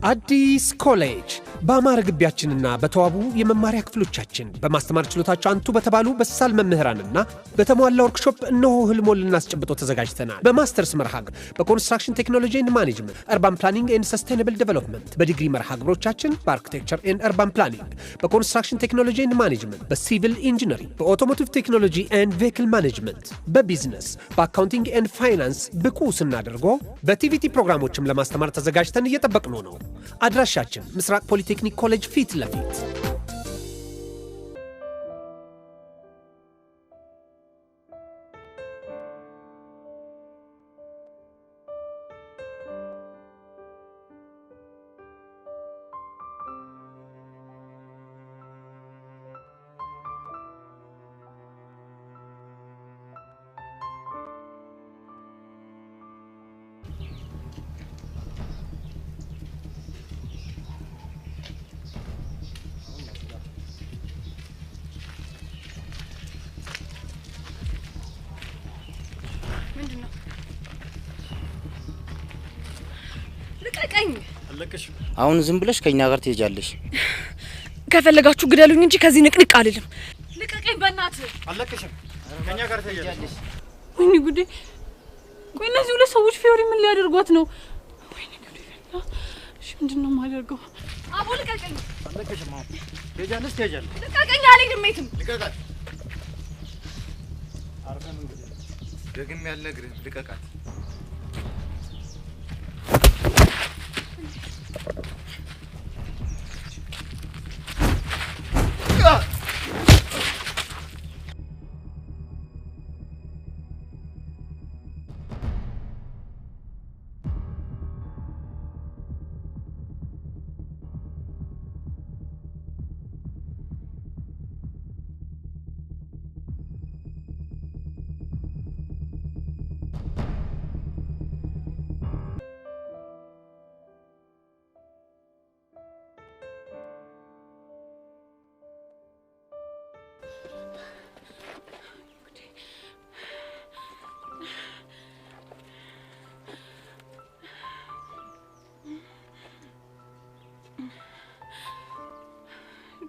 አዲስ ኮሌጅ በአማረ ግቢያችንና በተዋቡ የመማሪያ ክፍሎቻችን በማስተማር ችሎታቸው አንቱ በተባሉ በሳል መምህራንና በተሟላ ወርክሾፕ እነሆ ህልሞን ልናስጨብጦ ተዘጋጅተናል። በማስተርስ መርሃ ግብር በኮንስትራክሽን ቴክኖሎጂ ኤንድ ማኔጅመንት፣ አርባን ፕላኒንግ ኤንድ ሰስቴይነብል ዴቨሎፕመንት፣ በዲግሪ መርሃ ግብሮቻችን በአርኪቴክቸር ኤንድ አርባን ፕላኒንግ፣ በኮንስትራክሽን ቴክኖሎጂ ኤንድ ማኔጅመንት፣ በሲቪል ኢንጂነሪንግ፣ በኦቶሞቲቭ ቴክኖሎጂ ኤንድ ቬሂክል ማኔጅመንት፣ በቢዝነስ፣ በአካውንቲንግ ኤንድ ፋይናንስ ብቁ ስናደርጎ በቲቪቲ ፕሮግራሞችም ለማስተማር ተዘጋጅተን እየጠበቅነው ነው። አድራሻችን ምስራቅ ፖሊቴክኒክ ኮሌጅ ፊት ለፊት። አሁን ዝም ብለሽ ከኛ ጋር ትሄጃለሽ። ከፈለጋችሁ ግደሉኝ እንጂ ከዚህ ንቅንቅ አልልም። ልቀቀኝ በእናትህ። አለቀሽም። ከኛ ጋር ትሄጃለሽ። ወይኔ ጉዴ! ቆይ እነዚህ ሁለት ሰዎች ፊዮሪ ምን ሊያደርጓት ነው? ወይኔ ጉዴ! እሺ ምንድነው የማደርገው? አቦ ልቀቀኝ። አለቀሽም። አሁን ትሄጃለሽ። ልቀቀኝ። አልሄድም የትም። ልቀቃት። አርፈን እንግዲህ ደግሜ ያልነግርህ ልቀቃት።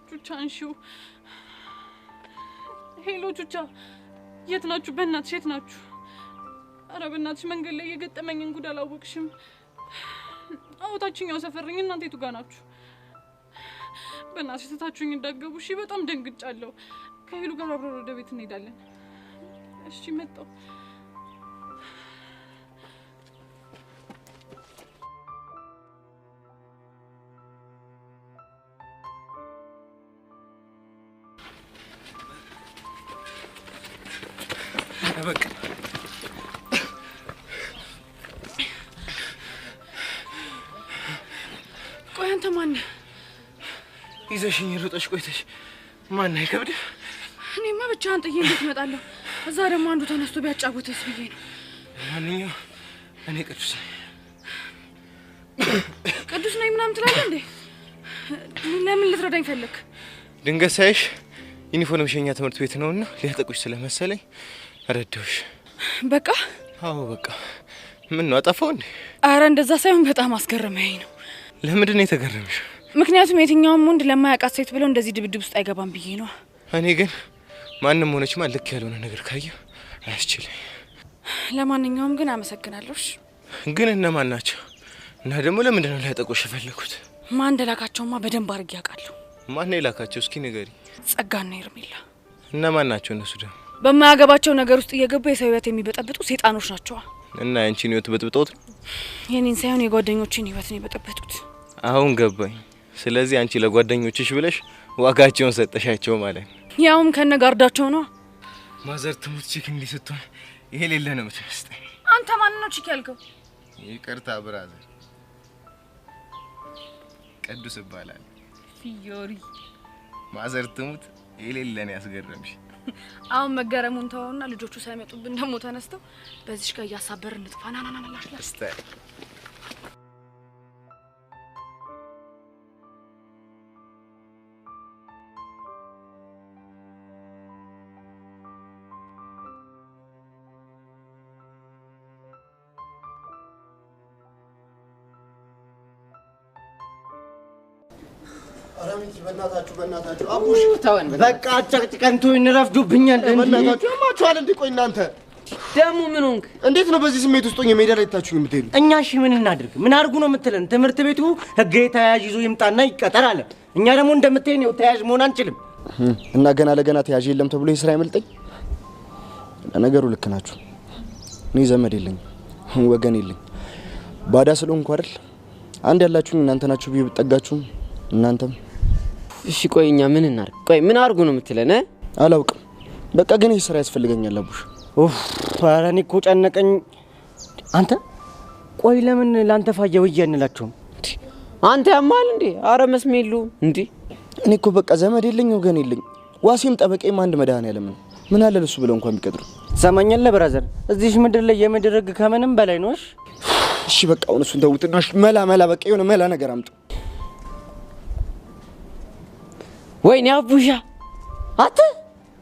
ቹቻንሹ ሄሎ ቹቻ፣ የት ናችሁ? በእናትሽ የት ናችሁ? ኧረ በእናትሽ መንገድ ላይ የገጠመኝን ጉድ አላወቅሽም? አውታችኛው ሰፈርኝ። እናንተ የቱ ጋር ናችሁ? በእናትሽ ተታችሁኝ እንዳትገቡ እሺ። በጣም ደንግጫለሁ። ከሄሉ ጋር አብረን ወደ ቤት እንሄዳለን። እሺ መጣሁ። በቃ ቆይ አንተ ማን ነህ? ይዘሽኝ ሩጠሽ ቆይተሽ ማን ነው? አይከብድ? እኔማ ብቻህን ጥዬ እንዴት እመጣለሁ? እዛ ደግሞ አንዱ ተነስቶ ቢያጫውተስ ብዬ ነው። ማንኛው እኔ ቅዱስ ነኝ። ቅዱስ ነኝ ምናምን ትላለህ እንዴ? ለምን ልትረዳኝ ፈለክ? ድንገት ሳይሽ ዩኒፎርም ሸኛ ትምህርት ቤት ነውና ሊያጠቁሽ ስለመሰለኝ ረዳሁሽ። በቃ አዎ በቃ። ምን ነው አጠፋው እንዴ? አረ እንደዛ ሳይሆን በጣም አስገረመኝ ነው። ለምንድን ነው የተገረምሽ? ምክንያቱም የትኛውም ወንድ ለማያውቃት ሴት ብሎ እንደዚህ ድብድብ ውስጥ አይገባም ብዬ ነው። እኔ ግን ማንንም ሆነች ልክ ያልሆነ ነገር ካየ አያስችለኝ። ለማንኛውም ግን አመሰግናለሁ። ግን እነማን ናቸው? እና ደግሞ ለምንድን ነው ሊያጠቁሽ የፈለኩት? ማን እንደላካቸውማ በደንብ አድርጌ ያውቃለሁ። ማን ነው የላካቸው? እስኪ ንገሪ። ጸጋና ሄርሜላ። እነማን ናቸው እነሱ ደግሞ? በማያገባቸው ነገር ውስጥ እየገቡ የሰው ህይወት የሚበጠብጡ ሴጣኖች ናቸው። እና ያንቺን ህይወት በጥብጠውት? የኔን ሳይሆን የጓደኞችን ህይወት ነው የበጠበጡት። አሁን ገባኝ። ስለዚህ አንቺ ለጓደኞችሽ ብለሽ ዋጋቸውን ሰጠሻቸው ማለት ነው። ያውም ከነጋርዳቸው ነው። ማዘር ትሙት ቺክ እንዲህ ስትሆን ይሄ ሌለ ነው የምትመስለኝ። አንተ ማን ነው ቺክ ያልከው? ይቅርታ ብራዘር፣ ቅዱስ ይባላል። ፊዮሪ ማዘር ትሙት ይሄ ሌለ ነው ያስገረምሽ። አሁን መገረሙን ተውና ልጆቹ ሳይመጡብን ደሞ ተነስተው በዚህ ጋር ያሳበር እንጥፋና ናናናላሽ አራሚቲ በእናታችሁ አቡሽ ተወን በቃ አጨቅጭቀን ተው እንረፍዱብኛል በእናታችሁ ማቻል እንዴ ቆይ እናንተ ደሙ ምን ሆንክ እንዴት ነው በዚህ ስሜት ውስጥ ሆኜ ሜዳ ላይ ታችሁ የምትሄዱ እኛ እሺ ምን እናድርግ ምን አርጉ ነው የምትለን ትምህርት ቤቱ ህግ ተያዥ ይዞ ይምጣና ይቀጠር አለ እኛ ደግሞ እንደምትሄን ነው ተያዥ መሆን አንችልም እና ገና ለገና ተያዥ የለም ተብሎ ይስራ ይመልጠኝ ነገሩ ልክ ናችሁ እኔ ዘመድ የለኝ ወገን የለኝ ባዳ ስለሆንኩ አይደል አንድ ያላችሁ እናንተ ናችሁ ቢዩ ብትጠጋችሁ እናንተም እሺ ቆይኛ ምን እናርግ ቆይ ምን አርጉ ነው የምትለን አላውቅም በቃ ግን ይስራ ያስፈልገኛል አቡሽ ኡፍ ታራኒ እኮ ጨነቀኝ አንተ ቆይ ለምን ላንተ ፋየው እያንላችሁ አንተ ያማል እንዴ አረ መስሜሉ እንዴ እኔ እኮ በቃ ዘመድ የለኝ ወገን የለኝ ዋሲም ጠበቀኝ አንድ መድኃኒዓለም ነው ምን አለ ለሱ ብለው እንኳን ቢቀጥሩ ሰማኛለህ ብራዘር እዚህ ምድር ላይ የምድር ህግ ከመንም በላይ ነው እሺ በቃ እሱን ተውትና መላ በቃ የሆነ መላ ነገር አምጡ ወይኔ አቡሻ አተ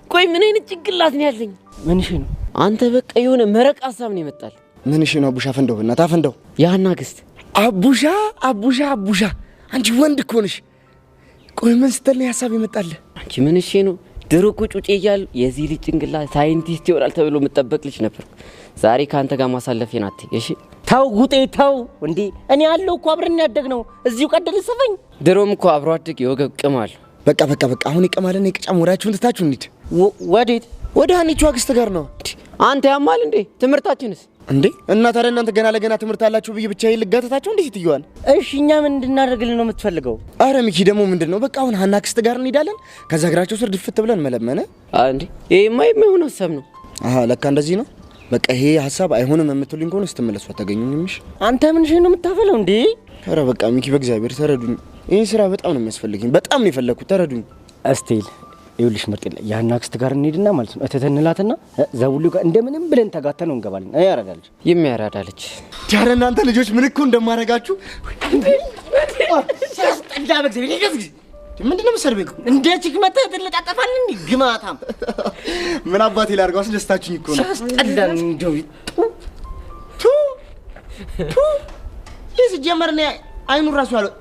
ቆይ ምን አይነት ጭንቅላት ነው ያለኝ ምን እሺ ነው አንተ በቃ የሆነ መረቅ ሐሳብ ነው ይመጣል ምን እሺ ነው አቡሻ ፈንደው እና ታፈንደው ያና ግስት አቡሻ አንቺ ወንድ እኮ ነሽ ቆይ ምን ስትል ነው ሐሳብ ይመጣል አንቺ ምን እሺ ነው ድሮ ቁጭ ይያል የዚህ ልጅ ጭንቅላት ሳይንቲስት ይሆናል ተብሎ መጠበቅ ልጅ ነበር ዛሬ ካንተ ጋር ማሳለፌን አትይ እሺ ታው ጉጤ ታው እንዴ እኔ ያለው እኮ አብረን ያደግነው እዚሁ ቀደል ሰፈኝ ድሮም እኮ አብሮ አድግ የወገብ ቅማል በቃ አሁን ይቀማልና ይቀጫም ወራችሁን ትታችሁ እንዴ ወዴት ወደ ሀኒቹ አክስት ጋር ነው አንተ ያማል እንዴ ትምርታችንስ እንዴ እና ታዲያ እናንተ ገና ለገና ትምርት አላችሁ ብዬ ብቻ ይልጋተታችሁ እንዴ ሲትዩዋን እሺ እኛ ምን እንድናደርግልን ነው የምትፈልገው አረ ሚኪ ደግሞ ምንድነው በቃ አሁን ሀና አክስት ጋር እንሄዳለን ከዛ እግራቸው ስር ድፍት ብለን መለመነ እንዴ ይሄማ የማይሆን ሐሳብ ነው ለካ እንደዚህ ነው በቃ ይሄ ሐሳብ አይሆንም የምትሉኝ ከሆነ ስትመለሱ አታገኙኝምሽ አንተ ምን ነው የምታፈለው እንዴ አረ በቃ ሚኪ በእግዚአብሔር ተረዱኝ ይሄ ስራ በጣም ነው የሚያስፈልገኝ በጣም ነው የፈለኩት ተረዱኝ እስቲል ይውልሽ ምርጥ ያና አክስት ጋር እንሄድና ማለት ነው እተተንላትና ዘውሉ ጋር እንደምንም ብለን ተጋተነው እንገባለን ያራዳልሽ የሚያራዳልች ዳር እናንተ ልጆች ምን እኮ እንደማረጋችሁ ሲያስጠላ በእግዚአብሔር ይገዝግ ምንድነው መሰርበኝ እንደ ቺክ መጣ ተለጣጣፋል እንዴ ግማታም ምን አባቴ ላርጋው አስደስታችሁኝ እኮ ነው ሲያስጠላ እንደው ቱ ይስጀመርና አይኑ ራሱ ያለው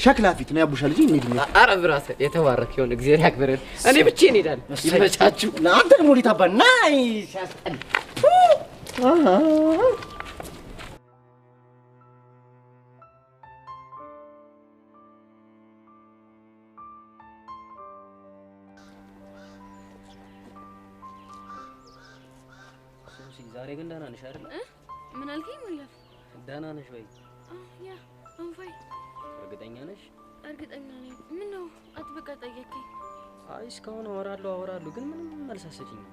ሸክላ ፊት ነው ያቡሻ ልጅ እንዴ አረ ብራስ የተባረክ ይሁን እግዚአብሔር ያክብረን እኔ ብቻዬን ሄዳለሁ ይመቻችሁ አንተ ደግሞ ሊታባና ሲያስጠላ ዛሬ ግን ደህና ነሽ አይደል ምን አልከኝ ሙላፍ ደህና ነሽ ወይ ያ አንፋይ እርግጠኛ ነሽ እርግጠኛ ነኝ ምን ነው አጥብቀ ጠየቀኝ አይ እስካሁን አወራለሁ ግን ምንም መልስ አትሰጪኝም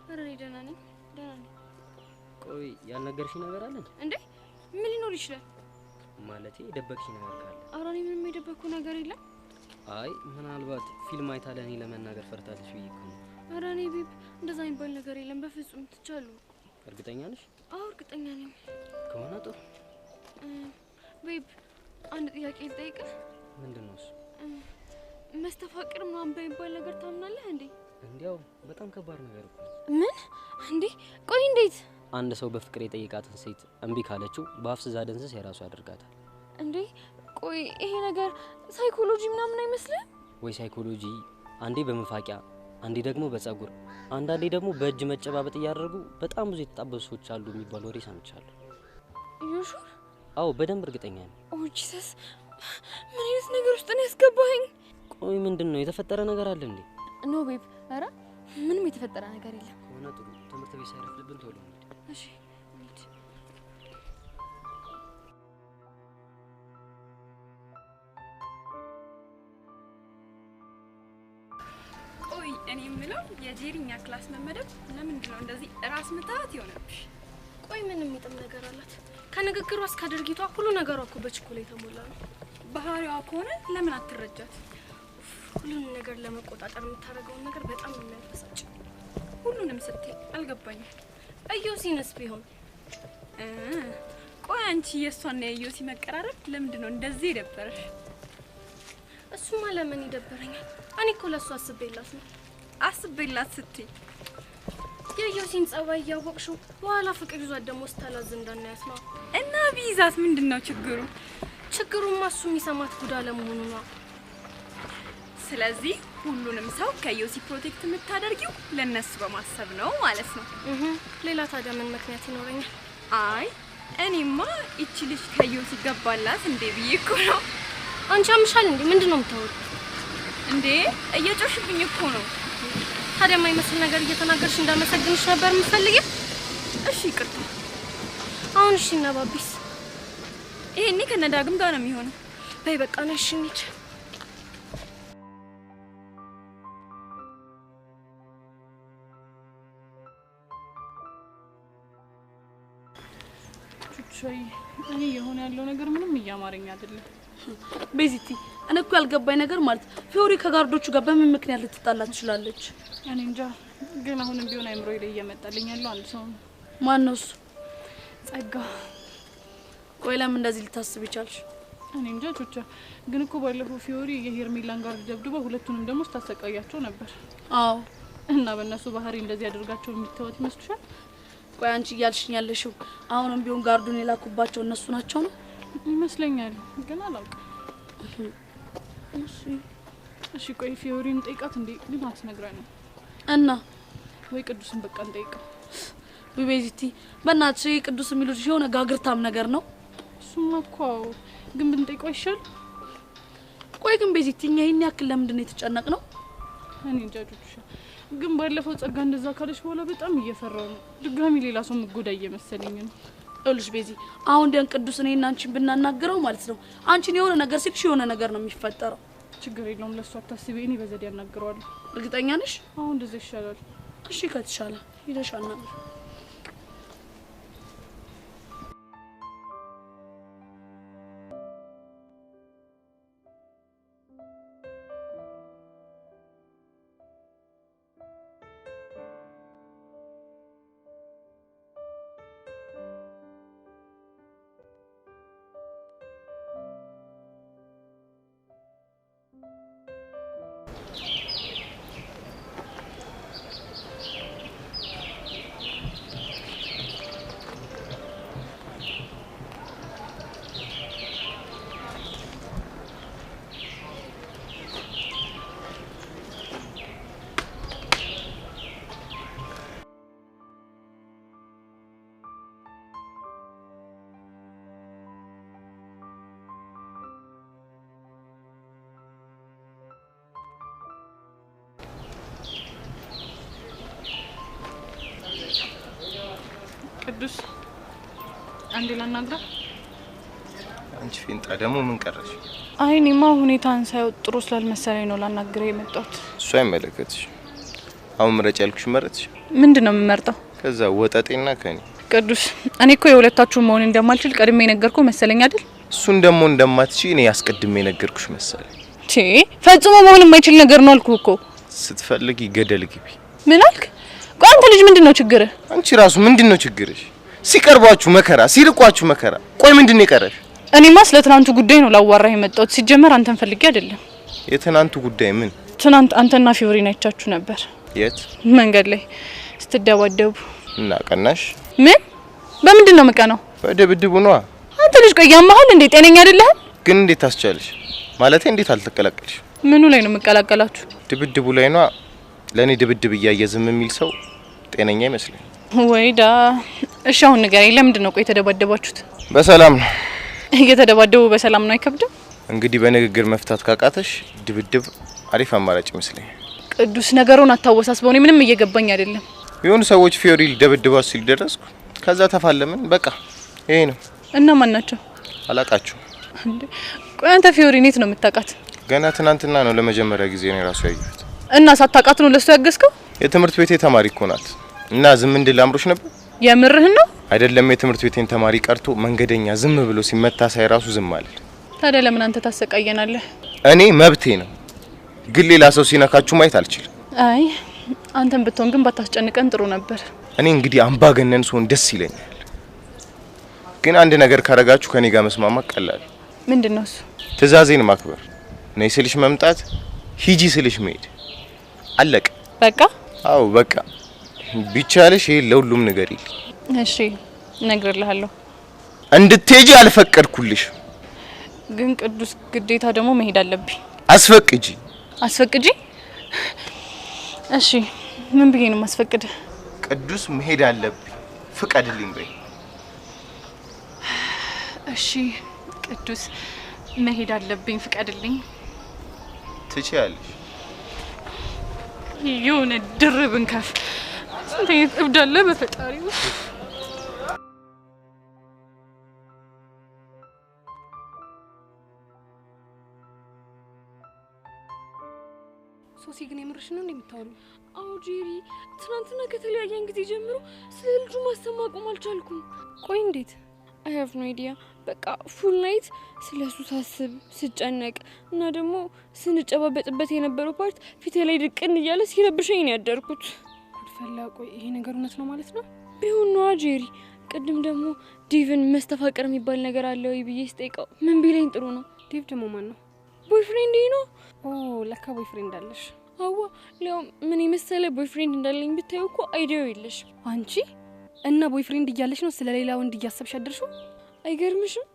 ኧረ እኔ ደህና ነኝ ቆይ ያልነገርሽኝ ነገር አለ እንዴ ምን ሊኖር ይችላል ማለቴ የደበቅሽኝ ነገር ካለ ኧረ እኔ ምንም የደበቅኩ ነገር የለም አይ ምናልባት ፊልም አይታ ለኔ ለመናገር ፈርታለሽ ብዬ እኮ ነው ኧረ እኔ ቤብ እንደዛ የሚባል ነገር የለም በፍጹም ትቻለሁ እርግጠኛ ነሽ አዎ እርግጠኛ ነኝ ከሆነ ጥሩ ቤብ አንድ ጥያቄ ልጠይቅህ ምንድነው እሱ መስተፋቅር ምናምን በሚባል ነገር ታምናለህ እንዴ እንዲያው በጣም ከባድ ነገር እኮ ምን እንዴ ቆይ እንዴት አንድ ሰው በፍቅር የጠየቃትን ሴት እምቢ ካለችው በአፍስዛ ደንዝስ የራሱ ያደርጋታል እንዴ ቆይ ይሄ ነገር ሳይኮሎጂ ምናምን አይመስልም ወይ ሳይኮሎጂ አንዴ በመፋቂያ አንዴ ደግሞ በጸጉር አንዳንዴ ደግሞ በእጅ መጨባበጥ ያደርጉ በጣም ብዙ የተጣበሱ ሰዎች አሉ የሚባል ወሬ ሰምቻለሁ ዩሹር አዎ በደንብ እርግጠኛ ነኝ ኦ ጂሰስ ምን አይነት ነገር ውስጥ ነው ያስገባኸኝ ቆይ ምንድነው የተፈጠረ ነገር አለ እንዴ ኖ ቤብ ኧረ ምንም የተፈጠረ ነገር የለም ከሆነ ጥሩ ትምህርት ቤት ሳይረፍድብን ቶሎ እንሂድ እሺ ቆይ እኔ የምለው የጄሪኛ ክላስ መመደብ ለምንድን ነው እንደዚህ ራስ ምታት ይሆነብሽ ቆይ ምን የሚጥም ነገር አላት ከንግግሯ እስከ ድርጊቷ ሁሉ ነገሯ እኮ በችኮላ የተሞላ ነው ባህሪዋ ከሆነ ለምን አትረጃት ሁሉንም ነገር ለመቆጣጠር የምታደርገውን ነገር በጣም የሚያበሳጭ ሁሉንም ስትይ አልገባኝም እዮሲንስ ቢሆን ቆይ አንቺ የእሷና የዮሲ መቀራረብ ለምንድን ነው እንደዚህ የደበረሽ እሱማ ለምን ይደበረኛል እኔ እኮ ለእሱ አስቤላት ስትይ የዮሲን ጸባይ እያወቅሽው በኋላ ፍቅር ይዟት ደግሞ ስታላዝ እንዳናያት ነው እና ቢይዛት ምንድን ነው ችግሩማ እሱ የሚሰማት ጉዳ ለመሆኑ ነው ስለዚህ ሁሉንም ሰው ከዮሲ ፕሮቴክት የምታደርጊው ለነሱ በማሰብ ነው ማለት ነው። ሌላ ታዲያ ምን ምክንያት ይኖረኛል? አይ እኔማ እቺ ልጅ ከዮሲ ገባላት እንዴ ብዬ እኮ ነው። አንቺ አምሻል እንዴ? ምንድነው የምታወሪው እንዴ? እየጮሽብኝ እኮ ነው። ታዲያ የማይመስል ነገር እየተናገርሽ እንዳመሰግንሽ ነበር የምፈልጊው? እሺ ይቅርታ። አሁን እሺ እና ባቢስ? ይሄኔ ከነዳግም ጋር ነው የሚሆነው። በይ በቃ ነሽ እንሂድ። ቹቻይ እኔ የሆነ ያለው ነገር ምንም እያማረኝ አይደለም። ቤዚቲ እኔ እኮ ያልገባኝ ነገር ማለት ፊዮሪ ከጋርዶቹ ጋር በምን ምክንያት ልትጣላ ትችላለች? እኔ እንጃ፣ ግን አሁንም ቢሆን አይምሮዬ ላይ እየመጣልኝ ያለው አንድ ሰው ነው። ማን ነው እሱ? ጸጋ። ቆይ ለምን እንደዚህ ልታስብ ይቻልሽ? እኔ እንጃ ቹቻ፣ ግን እኮ ባለፈው ፊዮሪ የሄርሜላን ጋር ደብድባ ሁለቱንም ደግሞ ስታሰቃያቸው ነበር። አዎ። እና በእነሱ ባህሪ እንደዚህ አድርጋቸው የሚተወት ይመስልሻል? ቆይ አንቺ እያልሽኝ ያለሽው አሁንም ቢሆን ጋርዱን የላኩባቸው እነሱ ናቸው ነው? ይመስለኛል፣ ግን አላውቅም። እሺ ቆይ ፊዮሪን ጠይቃት እንዴ? ግን አትነግረንም እና ወይ ቅዱስን በቃ እንጠይቀው። ቤዚቲ በእናትሽ ቅዱስ የሚሉት የሆነ ጋግርታም ነገር ነው። እሱማ እኮ ግን ብንጠይቀው ይሻል። ቆይ ግን ቤዚቲ እኛ ይሄን ያክል ለምንድን ነው የተጨነቅነው? እኔ እንጃ ቹቻ፣ ግን ባለፈው ጸጋ እንደዛ ካለች በኋላ በጣም እየፈራው ነው። ድጋሚ ሌላ ሰው መጎዳ እየመሰለኝ ነው። እልሽ ቤዚ አሁን ደን ቅዱስ እኔና አንቺን ብናናገረው ማለት ነው አንቺን የሆነ ነገር ሲልሽ የሆነ ነገር ነው የሚፈጠረው። ችግር የለውም፣ ለሱ አታስቢ፣ እኔ በዘዴ ያናግረዋለሁ። እርግጠኛ ነሽ? አሁን እንደዛ ይሻላል። እሺ ከተሻለ ሄደሽ አናግር። ቅዱስ አንዴ ላናግራ። አንቺ ፊንጣ ደግሞ ምን ቀረሽ? አይ እኔማ ሁኔታን ሳይው ጥሩ ስላልመሰለኝ ነው ላናግረው የመጣሁት። እሱ አይመለከትሽ። አሁን ምረጭ ያልኩሽ መረጥሽ። ምንድነው የምመርጠው? ከዛ ወጠጤና ከኔ። ቅዱስ እኔ እኮ የሁለታችሁ መሆን እንደማልችል ቀድሜ ነገርኩ መሰለኝ አይደል? እሱን ደግሞ እንደማትቺ እኔ ያስቀድሜ ነገርኩሽ መሰለኝ። ፈጽሞ መሆን የማይችል ነገር ነው አልኩ እኮ። ስትፈልጊ ገደል ግቢ። ምን አልክ? ቆይ አንተ ልጅ ምንድነው ችግርህ? አንቺ ራሱ ምንድነው ችግርሽ? ሲቀርባችሁ መከራ፣ ሲርቋችሁ መከራ። ቆይ ምንድነው የቀረሽ? እኔማ ስለ ትናንቱ ጉዳይ ነው ላዋራህ የመጣሁት። ሲጀመር አንተን ፈልጌ አይደለም። የትናንቱ ጉዳይ ምን? ትናንት አንተና ፊዮሪን አይቻችሁ ነበር። የት? መንገድ ላይ ስትደባደቡ። እና ቀናሽ? ምን? በምንድነው የምቀናው? በድብድቡ ነዋ። አንተ ልጅ ቆይ ያመሃል እንዴ? ጤነኛ አይደለህም? ግን እንዴት ታስቻለሽ? ማለቴ እንዴት አልተቀላቀልሽ? ምኑ ላይ ነው የምቀላቀላችሁ? ድብድቡ ላይ ነዋ። ለኔ ድብድብ እያየዝም የሚል ሰው ጤነኛ ይመስለኝ። ወይዳ እሺ አሁን ንገረኝ፣ ለምንድን ነው ቆይ የተደባደባችሁት? በሰላም ነው። እየተደባደቡ በሰላም ነው አይከብድም? እንግዲህ በንግግር መፍታት ካቃተሽ ድብድብ አሪፍ አማራጭ ይመስለኝ። ቅዱስ ነገሩን አታወሳስበው፣ እኔ ምንም እየገባኝ አይደለም። የሆኑ ሰዎች ፊዮሪ ሊደበድባት ሲል ደረስኩ። ከዛ ተፋለምን፣ በቃ ይሄ ነው። እና ማን ናቸው? አላቃችሁ እንዴ? ቆይ አንተ ፊዮሪ ኔት ነው የምታውቃት? ገና ትናንትና ነው ለመጀመሪያ ጊዜ ነው ራሱ ያየሁት። እና ሳታውቃት ነው ለሱ ያገዝከው? የትምህርት ቤቴ ተማሪ እኮ ናት። እና ዝም እንድል አምሮሽ ነበር? የምርህን ነው? አይደለም የትምህርት ቤቴን ተማሪ ቀርቶ መንገደኛ ዝም ብሎ ሲመታ ሳይ ራሱ ዝም አለ። ታዲያ ለምን አንተ ታሰቃየናለህ? እኔ መብቴ ነው፣ ግን ሌላ ሰው ሲነካችሁ ማየት አልችልም። አይ አንተም ብትሆን ግን ባታስጨንቀን ጥሩ ነበር። እኔ እንግዲህ አምባገነን ሰውን ደስ ይለኛል፣ ግን አንድ ነገር ካረጋችሁ ከኔ ጋር መስማማት ቀላል። ምንድነው እሱ? ትዕዛዜን ማክበር። ነይ ስልሽ መምጣት፣ ሂጂ ስልሽ መሄድ። አለቀ በቃ። አዎ በቃ። ቢቻልሽ ይሄ ለሁሉም ነገር ይል። እሺ እነግርልሃለሁ። እንድትሄጂ አልፈቀድኩልሽ። ግን ቅዱስ ግዴታ ደግሞ መሄድ አለብኝ። አስፈቅጂ። አስፈቅጂ? እሺ ምን ብዬ ነው ማስፈቅድ? ቅዱስ መሄድ አለብኝ ፍቀድልኝ በይ። እሺ ቅዱስ መሄድ አለብኝ ፍቀድልኝ። ትችያለሽ። የሆነ ድርብን ከፍ ስንት አይነት እብድ አለ በፈጣሪ። ሶሲ ግን የምርሽ ነው እንደምታወሩ? አዎ ጄሪ፣ ትናንትና ከተለያየን ጊዜ ጀምሮ ስለ ልጁ ማሰብ ማቆም አልቻልኩም። ቆይ እንዴት? አይ ሃቭ ኖ አይዲያ። በቃ ፉል ናይት ስለሱ ሳስብ ስጨነቅ እና ደግሞ ስንጨባበጥበት የነበረው ፓርት ፊቴ ላይ ድቅን እያለ ሲረብሸኝ ነው ያደርኩት። ጉድፈላ። ቆይ ይሄ ነገር እውነት ነው ማለት ነው? ቢሆን ነው ጄሪ። ቅድም ደግሞ ዴቭን መስተፋቀር የሚባል ነገር አለ ወይ ብዬ ስጠይቀው ምን ቢለኝ ጥሩ ነው? ዴቭ ደግሞ ማን ነው? ቦይፍሬንድ ነው። ኦ ለካ ቦይፍሬንድ አለሽ? አዋ ለው ምን የመሰለ ቦይፍሬንድ እንዳለኝ ብታዩ እኮ አይዲያው የለሽ አንቺ። እና ቦይፍሬንድ እያለሽ ነው ስለ ሌላ ወንድ እያሰብሽ አደርሽው? አይገርምሽም?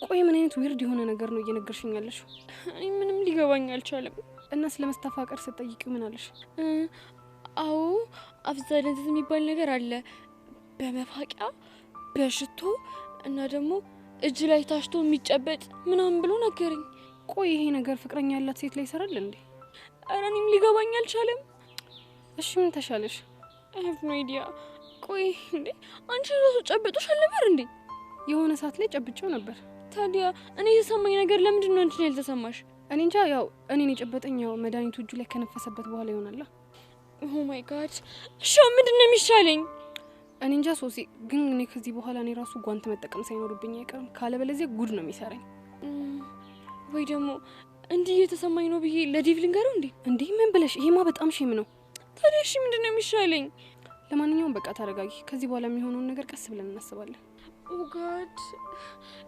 ቆይ ምን አይነት ዊርድ የሆነ ነገር ነው እየነገርሽኝ ያለሽው? አይ ምንም ሊገባኝ አልቻለም። እና ስለ መስተፋቀር ስትጠይቂው ምን አለሽ? አዎ አፍዛደንት የሚባል ነገር አለ፣ በመፋቂያ በሽቶ እና ደግሞ እጅ ላይ ታሽቶ የሚጨበጥ ምናምን ብሎ ነገረኝ። ቆይ ይሄ ነገር ፍቅረኛ ያላት ሴት ላይ ይሰራል እንዴ? ኧረ እኔም ሊገባኝ አልቻለም። እሺ ምን ተሻለሽ? አይ ሃቭ ኖ አይዲያ። ቆይ እንዴ አንቺ ራሱ ጨብጦሽ አልነበር እንዴ? የሆነ ሰዓት ላይ ጨብጬው ነበር። ታዲያ እኔ የተሰማኝ ነገር ለምንድን ነው አንቺ ያልተሰማሽ? እኔ እንጃ። ያው እኔን የጨበጠኝ ያው መድኃኒቱ እጁ ላይ ከነፈሰበት በኋላ ይሆናል። ኦ ማይ ጋድ። እሺ ምንድን ነው የሚሻለኝ? እኔ እንጃ ሶሲ፣ ግን እኔ ከዚህ በኋላ እኔ ራሱ ጓንት መጠቀም ሳይኖርብኝ አይቀርም። ካለበለዚያ ጉድ ነው የሚሰራኝ። ወይ ደግሞ እንዲህ እየተሰማኝ ነው ብዬ ለዴቭ ልንገረው እንዴ? እንዴ ምን ብለሽ? ይሄማ በጣም ሼም ነው። ታዲያ እሺ ምንድን ነው የሚሻለኝ? ለማንኛውም በቃ ተረጋጊ። ከዚህ በኋላ የሚሆነውን ነገር ቀስ ብለን እናስባለን። ኦ ጋድ።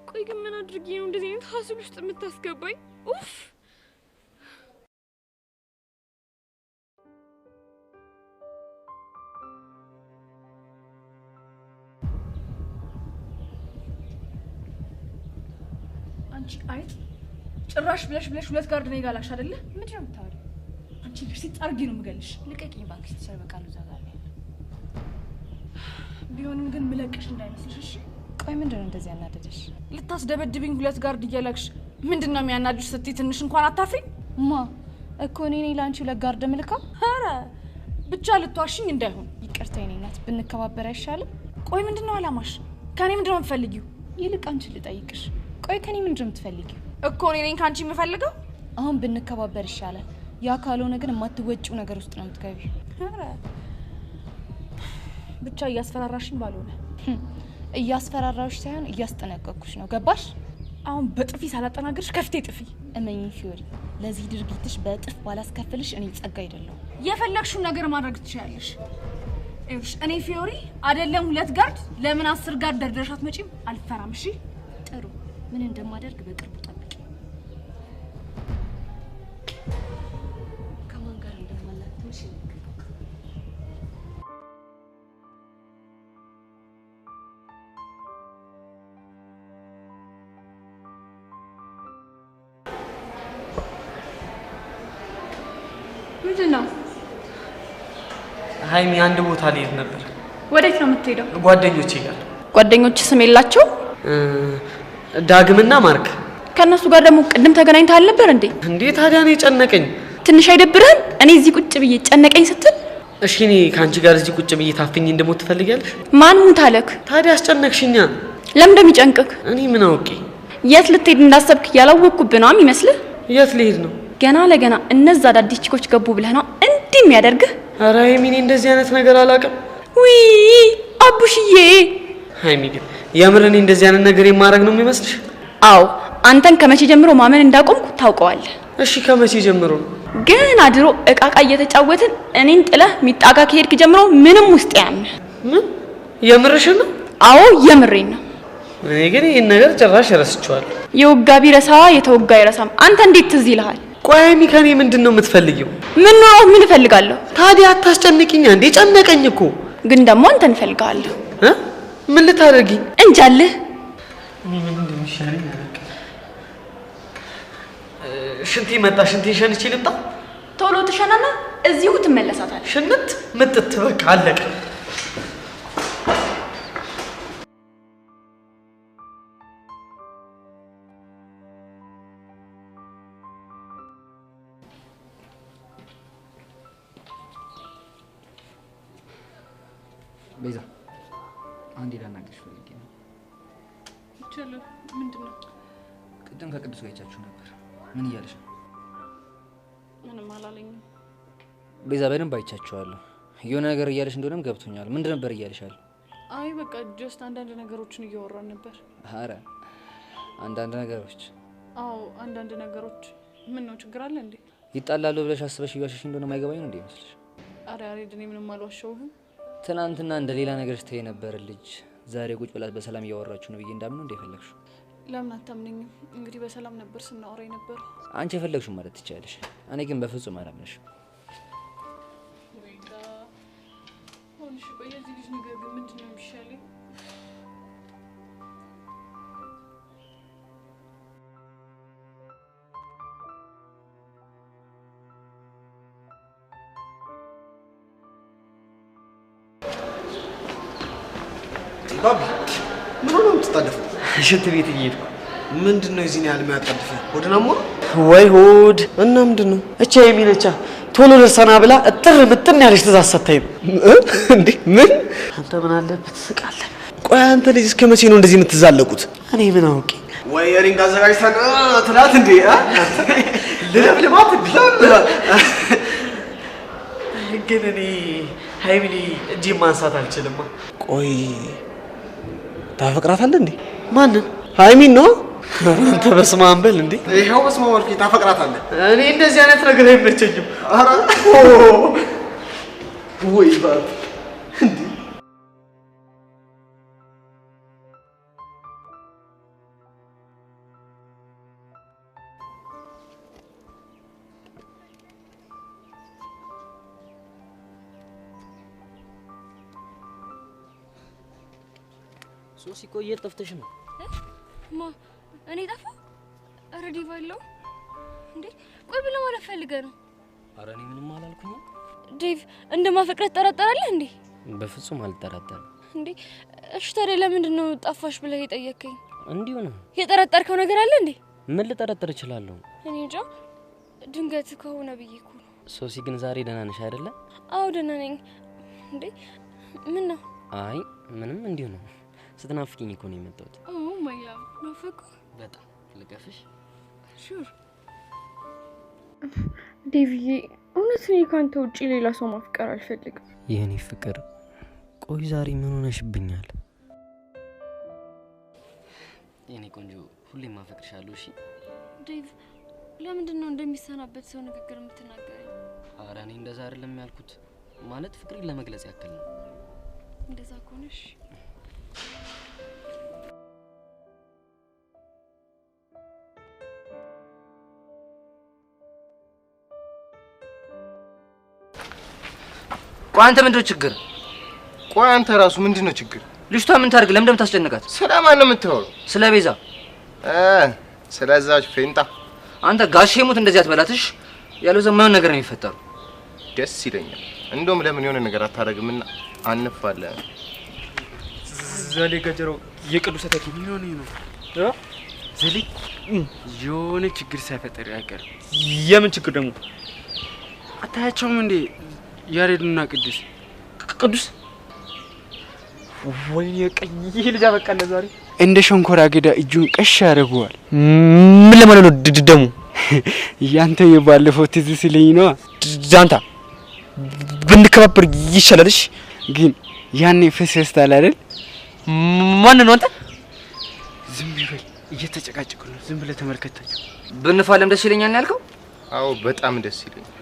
ቆይ ግን ምን አድርጌ ነው እንደዚህ አይነት ሀስል ውስጥ የምታስገባኝ? ኡፍ። አንቺ አይት ጭራሽ ብለሽ ሁለት ጋርድ ነው ይጋላሽ አይደለ? ምንድን ነው የምታወሪው? አንቺ ልጅ ሲጣርጊ ነው የምገልሽ። ልቀቂኝ ባክሽ፣ ተሰርበቃሉ ዘጋለ። ቢሆንም ግን ምለቅሽ እንዳይመስልሽ እሺ? ቆይ ምንድን ነው እንደዚህ ያናደደሽ? ልታስደበድብኝ ሁለት ጋርድ እያላክሽ ምንድን ነው የሚያናድሽ ስትይ ትንሽ እንኳን አታፍሪ? ማ እኮ እኔ ነኝ ለአንቺ ሁለት ጋርድ ምልካ? ኧረ ብቻ ልትዋሽኝ እንዳይሆን። ይቅርታ የኔ እናት፣ ብንከባበር አይሻልም? ቆይ ምንድን ነው አላማሽ? ከኔ ምንድን ነው የምትፈልጊው? ይልቅ አንቺን ልጠይቅሽ። ቆይ ከኔ ምንድን ነው የምትፈልጊው? እኮ እኔ ነኝ ካንቺ የምፈልገው። አሁን ብንከባበር ይሻላል። ያ ካልሆነ ግን የማትወጪው ነገር ውስጥ ነው የምትገቢው። ኧረ ብቻ እያስፈራራሽኝ ባልሆነ። እያስፈራራሽ ሳይሆን እያስጠነቀቅኩሽ ነው። ገባሽ? አሁን በጥፊ ሳላጠናግርሽ ከፍቴ ጥፊ። እመኚ ፊዮሪ፣ ለዚህ ድርጊትሽ በጥፍ ባላስከፍልሽ እኔ ጸጋ አይደለሁ። የፈለግሽውን ነገር ማድረግ ትችያለሽ። እሺ እኔ ፊዮሪ አይደለም ሁለት ጋርድ ለምን 10 ጋርድ ደርደርሽ አትመጪም? አልፈራም። እሺ ጥሩ። ምን እንደማደርግ በቅርቡ ጠብቂ። ከማን ጋር እንደማላት ትንሽ ምንድን ነው? ሀይሚ አንድ ቦታ ልሄድ ነበር። ወዴት ነው የምትሄደው? ጓደኞቼ ጋር። ጓደኞች ስም የላቸው? ዳግምና ማርክ። ከነሱ ጋር ደግሞ ቅድም ተገናኝተህ አልነበር እንዴ? እንዴ ታዲያ ነው ጨነቀኝ። ትንሽ አይደብርህም? እኔ እዚህ ቁጭ ብዬ ጨነቀኝ ስትል? እሺ እኔ ካንቺ ጋር እዚህ ቁጭ ብዬ ታፍኝ እንደሞት ትፈልጊያለሽ? ማን ሙት አለክ? ታዲያ አስጨነቅሽኛ። ለምን እንደሚጨንቅክ? እኔ ምን አውቄ? የት ልትሄድ እንዳሰብክ ያላወቅኩብህ ነው የሚመስልህ? የት ልሄድ ነው? ገና ለገና እነዛ አዳዲስ ቺኮች ገቡ ብለህ ነው እንዲህ የሚያደርግህ? ኧረ ሀይሚ እኔ እንደዚህ አይነት ነገር አላውቅም። ዊ አቡሽዬ። ሀይሚ ግን የምር እኔ እንደዚህ አይነት ነገር የማደርግ ነው የሚመስልሽ? አዎ አንተን ከመቼ ጀምሮ ማመን እንዳቆምኩ ታውቀዋለህ። እሺ ከመቼ ጀምሮ ነው? ገና ድሮ እቃቃ እየተጫወትን እኔን ጥለህ ሚጣጋ ከሄድክ ጀምሮ ምንም ውስጥ ያምህ። ምን የምርሽን ነው? አዎ የምሬን ነው። እኔ ግን ይሄን ነገር ጭራሽ ረስቼዋለሁ። የወጋ ቢረሳ የተወጋ አይረሳም። አንተ እንዴት ትዝ ይልሃል? ቆይ ሀይሚ ከኔ ምንድን ነው የምትፈልጊው? ምን ነው ምን እፈልጋለሁ? ታዲያ አታስጨንቂኛ እንዴ! ጨነቀኝ እኮ። ግን ደግሞ አንተን እፈልጋለሁ። ምን ልታደርጊ? እንጃልህ። እኔ ምን እንደሚሻለኝ አላውቅም። ሽንቲ መጣ። ሽንቲ ሸንቼ ልምጣ። ቶሎ ትሸናና እዚሁ ትመለሳታል። ሽንት ምጥት በቃ አለቀ። ቤዛ አንዴ ላናግርሽ ፈልጌ ነው። ይቻላል። ምንድነው? ቅድም ከቅዱስ ጋር አይቻችሁ ነበር። ምን እያለሽ ነው? ምንም አላለኝም። ቤዛ በደንብ አይቻችኋለሁ። የሆነ ነገር እያለሽ እንደሆነም ገብቶኛል። ምንድን ነበር እያለሻል? አይ በቃ ጀስት አንዳንድ ነገሮችን እያወራን ነበር። አረ አንዳንድ ነገሮች? አዎ አንዳንድ ነገሮች። ምን ነው ችግር አለ እንዴ? ይጣላሉ ብለሽ አስበሽ እያሸሽ እንደሆነ ማይገባኝ ነው እንዴ ይመስልሽ? አረ ያሬድ እኔ ምንም አልዋሸሁህም። ትናንትና እንደ ሌላ ነገር ስትይ ነበር ልጅ ዛሬ ቁጭ ብላት በሰላም እያወራችሁ ነው ብዬ እንዳምን እንደ ፈለግሽው። ለምን አታምነኝም? እንግዲህ በሰላም ነበር ስናወራ ነበር። አንቺ የፈለግሽው ማለት ትችያለሽ። እኔ ግን በፍጹም አላምንሽም። ወይዳ ሆንሽ ቆይ እዚህ ልጅ ነገር ግን ምንድነው የሚሻለኝ? ባቢ ምን ሆነ የምትጣደፈው? ሽንት ቤት እየሄድኩ። ምንድነው እዚህ ያህል የሚያጣድፈው? ሆድና ሞራ ወይ ሆድ እና ምንድነው? እቻ የሚነቻ ቶሎ ደርሰና ብላ እጥር ምጥን ያለች ትእዛዝ ሰጥታኝ ነው። እንዴ ምን? አንተ ምን አለበት ትስቃለህ? ቆይ አንተ ልጅ እስከ መቼ ነው እንደዚህ የምትዛለቁት? እኔ ምን አውቄ? ወይ ሪንግ አዘጋጅተን ትላት እንዴ? ልለብልባት ግን እኔ ሀይሚኒ እጄ ማንሳት አልችልም። ቆይ ታፈቅራታለህ እንዴ? ማንን? ሀይሚን ነው። አንተ በስመ አብ በል እንዴ! ይሄው በስመ አብ አልኩኝ። ታፈቅራታለህ? እኔ እንደዚህ አይነት ነገር አይመቸኝም። ኧረ ወይ ባብ እንዴ! ሶሲ ቆይ የት ጠፍተሽ ነው? ማ እኔ ጠፋ? ኧረ ዲቫ የለውም እንዴ? ቆይ ብለህ ማለት ፈልገህ ነው? ኧረ እኔ ምንም አላልኩኝም። ዴቭ እንደማፈቅረት ትጠራጠራለህ እንዴ? በፍጹም አልጠራጠርም። እንዴ እሺ ታዲያ ለምንድን ነው ጠፋሽ ብለህ የጠየከኝ? እንዲሁ ነው። የጠረጠርከው ነገር አለ እንዴ? ምን ልጠረጥር እችላለሁ? እኔ እንጃ ድንገት ከሆነ ብዬ እኮ ነው። ሶሲ ግን ዛሬ ደህና ነሽ አይደለ? አዎ ደህና ነኝ። እንዴ ምን ነው? አይ ምንም እንዲሁ ነው። ስትናፍቂኝ እኮ ነው የመጣሁት። ኦ ማይ ላቭ ናፈቁ በጣም ልቀፍሽ? ሹር ዴቪዬ፣ እውነት እኔ ካንተ ውጪ ሌላ ሰው ማፍቀር አልፈልግም። የኔ ፍቅር ቆይ ዛሬ ምን ሆነሽብኛል? የኔ ቆንጆ ሁሌም ማፈቅርሻለሁ። እሺ ዴቭ፣ ለምንድን ነው እንደሚሰናበት ሰው ንግግር የምትናገረኝ? ኧረ እኔ እንደዛ አይደለም ያልኩት፣ ማለት ፍቅሬን ለመግለጽ ያክል ነው። እንደዛ ከሆነሽ ቆይ አንተ ምንድነው ችግር? ቆይ አንተ ራሱ ምንድነው ችግር? ልጅቷ ምን ታርግ? ለምን እንደምታስጨንቃት? ስለማን ነው የምታወራው? ስለ ቤዛ። ስለዛች ፌንጣ። አንተ ጋሼ ሙት እንደዚህ አትበላትሽ። ያለው ዘመን ነገር ነው የሚፈጠረው። ደስ ይለኛል። እንደውም ለምን የሆነ ነገር አታረግምና አንፋለን። ዘሌ ገጀሮ የቅዱስ ተኪ ምን ነው? ዘሌ የሆነ ችግር ሳይፈጠር አይቀር። የምን ችግር ደግሞ? አታያቸውም እንዴ ያሬድና ቅዱስ? ቅዱስ ወይኔ ቀይ ልጅ አበቃለ ዛሬ። እንደ ሸንኮራ አገዳ እጁን ቀሽ ያደርገዋል። ምን ለማለት ነው ደግሞ? ያንተ የባለፈው ትዝ ሲለኝ ነው። ጃንታ ብንከባበር ይሻላልሽ። ግን ያኔ ፈሰስታል አይደል? ማን ነው አንተ? ዝም ብለህ እየተጨቃጨቁ ነው። ዝም ብለህ ተመልከታቸው። ብንፋለም ደስ ይለኛል ያልከው? አዎ በጣም ደስ ይለኛል።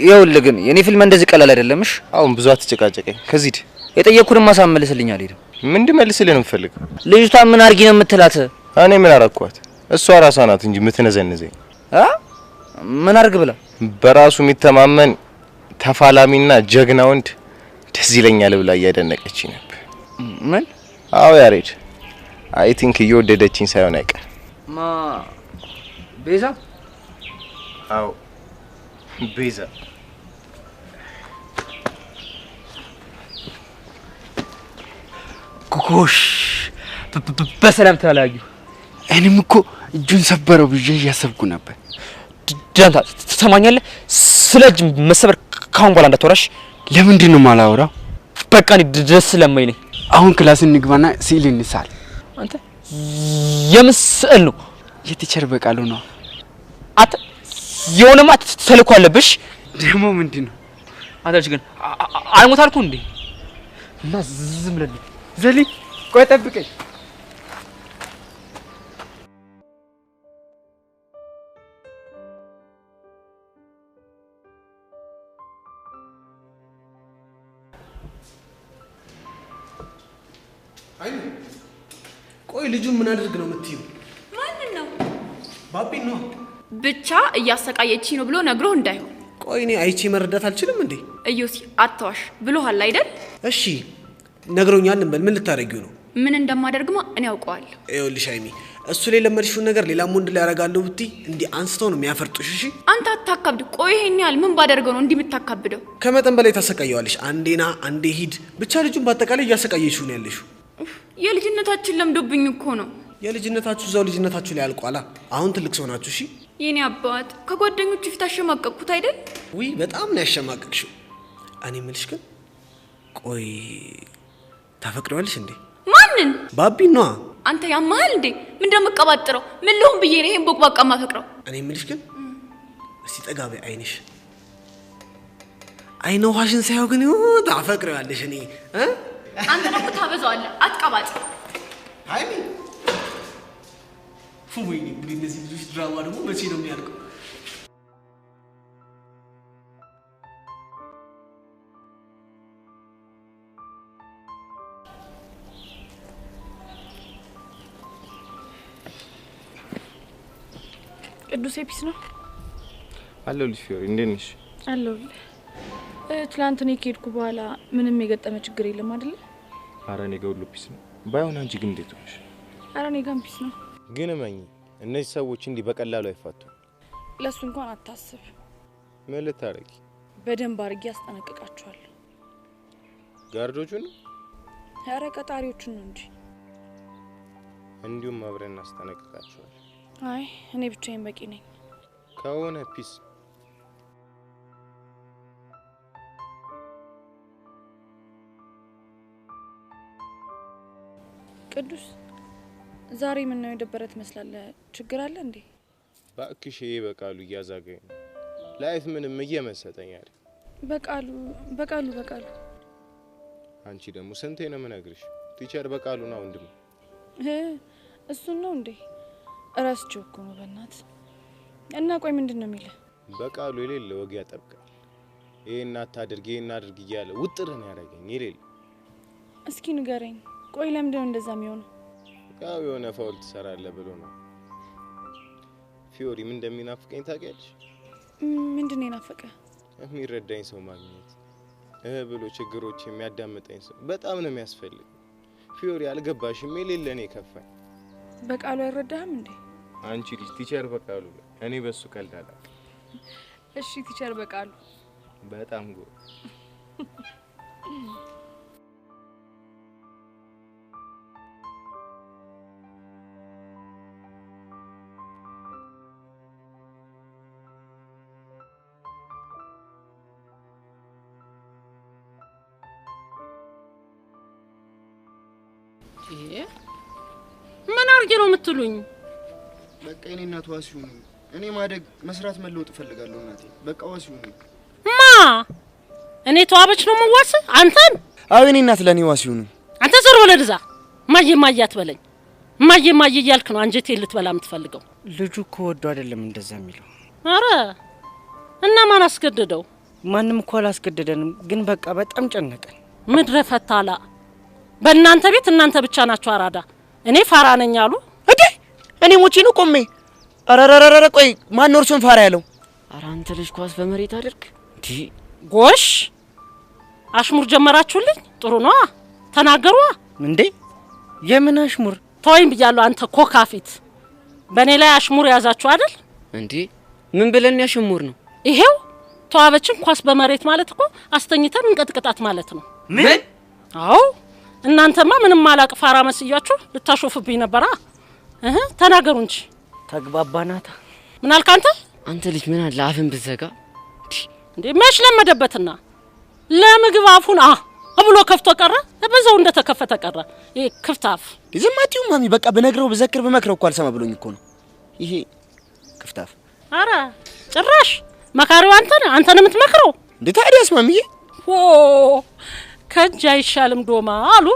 ይኸውልህ ግን የኔ ፊልም እንደዚህ ቀላል አይደለምሽ። አሁን ብዙ አትጨቃጨቀኝ። ከዚህ የጠየቅኩህን ማሳመልስልኝ አልሄድም። ምን እንድመልስልህ ነው የምፈልገው? ልጅቷ ምን አርጊ ነው የምትላት? እኔ ምን አረኳት? እሷ ራሷ ናት እንጂ የምትነዘንዘኝ። ምን አርግ ብላ? በራሱ የሚተማመን ተፋላሚና ጀግና ወንድ ደስ ይለኛል ብላ እያደነቀች ነበር። ምን? አዎ ያሬድ፣ አይ ቲንክ እየወደደችኝ ሳይሆን አይቀር። ቤዛ አዎ ቤዛ ጎሽ በሰላም ተለያዩ። እኔም እኮ እጁን ሰበረው ብዬ እያሰብኩ ነበር። ጃንታ ትሰማኛለህ? ስለ እጅ መሰበር ካሁን በኋላ እንዳትወራሽ። ለምንድን ነው የማላወራው? በቃ እኔ ደስ ስለማይኝ ነኝ። አሁን ክላስ እንግባና ስዕል እንሳል። አንተ የምን ስዕል ነው? የቲቸር በቃሉ ነው። አንተ የሆነማ ተልእኮ አለብሽ። ደግሞ ምንድን ነው? አንተ ልጅ ግን አልሞት አልኩህ እንዴ? እና ዝም ብለህ ዘሊ ቆይ ጠብቀኝ። አይኑ ቆይ ልጁን ምን አድርግ ነው የምትይው? ማንን ነው? ባቢን ነው። ብቻ እያሰቃየችኝ ነው ብሎ ነግሮ እንዳይሆን። ቆይ እኔ አይቼ መረዳት አልችልም እንዴ? እዩሲ አትዋሽ ብሎሃል አይደል? እሺ ነግሮኛል እንበል። ምን ልታረጊው ነው? ምን እንደማደርግማ እኔ ያውቀዋለሁ። ይኸውልሽ አይሚ እሱ ላይ ለመድሽውን ነገር ሌላም ወንድ ላይ ያረጋለሁ ብትይ እንዲህ አንስተው ነው የሚያፈርጡሽ። እሺ አንተ አታካብድ። ቆይ ይሄን ያህል ምን ባደርገው ነው እንዲህ የምታካብደው? ከመጠን በላይ ታሰቃየዋለሽ። አንዴና አንዴ ሂድ ብቻ ልጁን በአጠቃላይ እያሰቃየሽው ነው ያለሽው። የልጅነታችን ለምዶብኝ እኮ ነው። የልጅነታችሁ እዛው ልጅነታችሁ ላይ አልቋላ። አሁን ትልቅ ሰው ናችሁ። እሺ የኔ አባት ከጓደኞቹ ፊት አሸማቀቅኩት አይደል? ውይ በጣም ነው ያሸማቀቅሽው። እኔ የምልሽ ግን ቆይ ታፈቅሪዋለሽ እንዴ? ማንን? ባቢን ነዋ። አንተ ያማል እንዴ? ምን እንደምቀባጥረው ምን ልሁን ብዬ ነው ይሄን ቦቅባቃ ማፈቅረው? እኔ የምልሽ ግን እስቲ ጠጋ በይ። አይንሽ አይነ ውሃሽን ሳይው ግን ታፈቅሪዋለሽ። እኔ አንተ ደግሞ ታበዛዋለህ። አትቀባጥ። አይሚ ወይኔ ጉድ! እነዚህ ልጆች ድራማ ደግሞ መቼ ነው የሚያልቀው? ቅዱስ ኤፒስ ነው አለሁልሽ። ፊዮሪ እንዴት ነሽ? አለሁልህ። ትላንት እኔ ከሄድኩ በኋላ ምንም የገጠመ ችግር የለም አይደል? ኧረ እኔ ጋር ሁሉ ፒስ ነው። ባይሆን አንቺ ግን እንዴት ሆነሽ? ኧረ እኔ ጋር ፒስ ነው። ግን እመኚ እነዚህ ሰዎች እንዲህ በቀላሉ አይፋቱም። ለሱ እንኳን አታስብ። ምን ልታረጊ? በደንብ አድርጌ አስጠነቅቃቸዋለሁ። ጋርዶቹን? ኧረ ቀጣሪዎቹን ነው እንጂ። እንዲሁም አብረን እናስጠነቅቃቸዋለን። አይ እኔ ብቻዬን በቂ ነኝ ከሆነ ፒስ። ቅዱስ ዛሬ ምን ነው የደበረ ትመስላለህ? ችግር አለ እንዴ? ባክሽ ይሄ በቃሉ እያዛገኝ ነው። ላይፍ ምንም እየመሰጠኝ አይደል? በቃሉ አንቺ ደግሞ ስንቴ ነው የምነግርሽ? ቲቸር በቃሉ ነው ወንድም። እሱን ነው እንዴ? እረስቼው እኮ ነው በእናት። እና ቆይ ምንድን ነው የሚለው? በቃሉ የሌለ ወግ ያጠብቃል። ይሄን አታድርግ ይሄን አድርግ እያለ ውጥርን ያደርገኝ የሌለ። እስኪ ንገረኝ። ቆይ ለምንድን ነው እንደዛ የሚሆነው? ያው የሆነ ፋውል ትሰራለህ ብሎ ነው። ፊዮሪ ምን እንደሚናፍቀኝ ታውቂያለሽ? ምንድን ነው የናፈቀ? የሚረዳኝ ሰው ማግኘት ብሎ ችግሮች የሚያዳምጠኝ ሰው በጣም ነው የሚያስፈልግ። ፊዮሪ አልገባሽም? የሌለ እኔ ከፋኝ። በቃሉ አይረዳህም እንዴ? አንቺ ልጅ ቲቸር በቃሉ እኔ በሱ ቀልዳላ። እሺ ቲቸር በቃሉ በጣም ጎ ምን አርጌ ነው የምትሉኝ? በቃ እኔ እናት ዋሲው ነኝ። እኔ ማደግ መስራት መለወጥ እፈልጋለሁ እናቴ። በቃ ዋሲው ነኝ። ማ እኔ ተዋበች ነው የምዋስ አንተን? አዎ እኔ እናት ለኔ ዋሲው ነኝ። አንተ ዘር ወለ ድዛ ማየ አትበለኝ። ማየ እያልክ ነው አንጀቴ ልትበላ የምትፈልገው። ልጁ እኮ ወዶ አይደለም እንደዛ የሚለው። አረ እና ማን አስገደደው? ማንም እኮ አላስገደደንም፣ ግን በቃ በጣም ጨነቀን። ምድረ ፈታላ በእናንተ ቤት እናንተ ብቻ ናችሁ አራዳ። እኔ ፋራ ነኝ አሉ እንዴ? እኔ ሞቼ ነው ቆሜ። አረረረረ ቆይ ማን ነው እርሱን ፋራ ያለው? ኧረ አንተ ልጅ ኳስ በመሬት አድርግ እንዴ! ጎሽ አሽሙር ጀመራችሁልኝ። ጥሩ ነው ተናገሩ እንዴ። የምን አሽሙር? ተወይም ብያለሁ። አንተ ኮካ ፊት በእኔ ላይ አሽሙር ያዛችሁ አይደል እንዴ? ምን ብለን ያሸሙር ነው? ይሄው ተዋበችን ኳስ በመሬት ማለት እኮ አስተኝተን እንቀጥቅጣት ማለት ነው። ምን? አዎ እናንተማ ምንም ማላቅ ፋራ መስያችሁ ልታሾፍብኝ ነበራ። ተናገሩ እንጂ ተግባባናታ። ምን አልክ አንተ? አንተ ልጅ ምን አለ አፍን ብዘጋ እንዴ? መች ለመደበትና ለምግብ አፉን ብሎ ከፍቶ ቀረ። በዛው እንደተከፈተ ቀረ። ይሄ ክፍታፍ ዝማቲው ማሚ በቃ በነግረው በዘክር በመክረው እኮ አልሰማ ብሎኝ እኮ ነው ይሄ ክፍታፍ። አረ ጭራሽ መካሪው አንተን የምትመክረው እንዴ? ታዲያስ ማሚዬ ከእጅ አይሻልም ዶማ አሉ።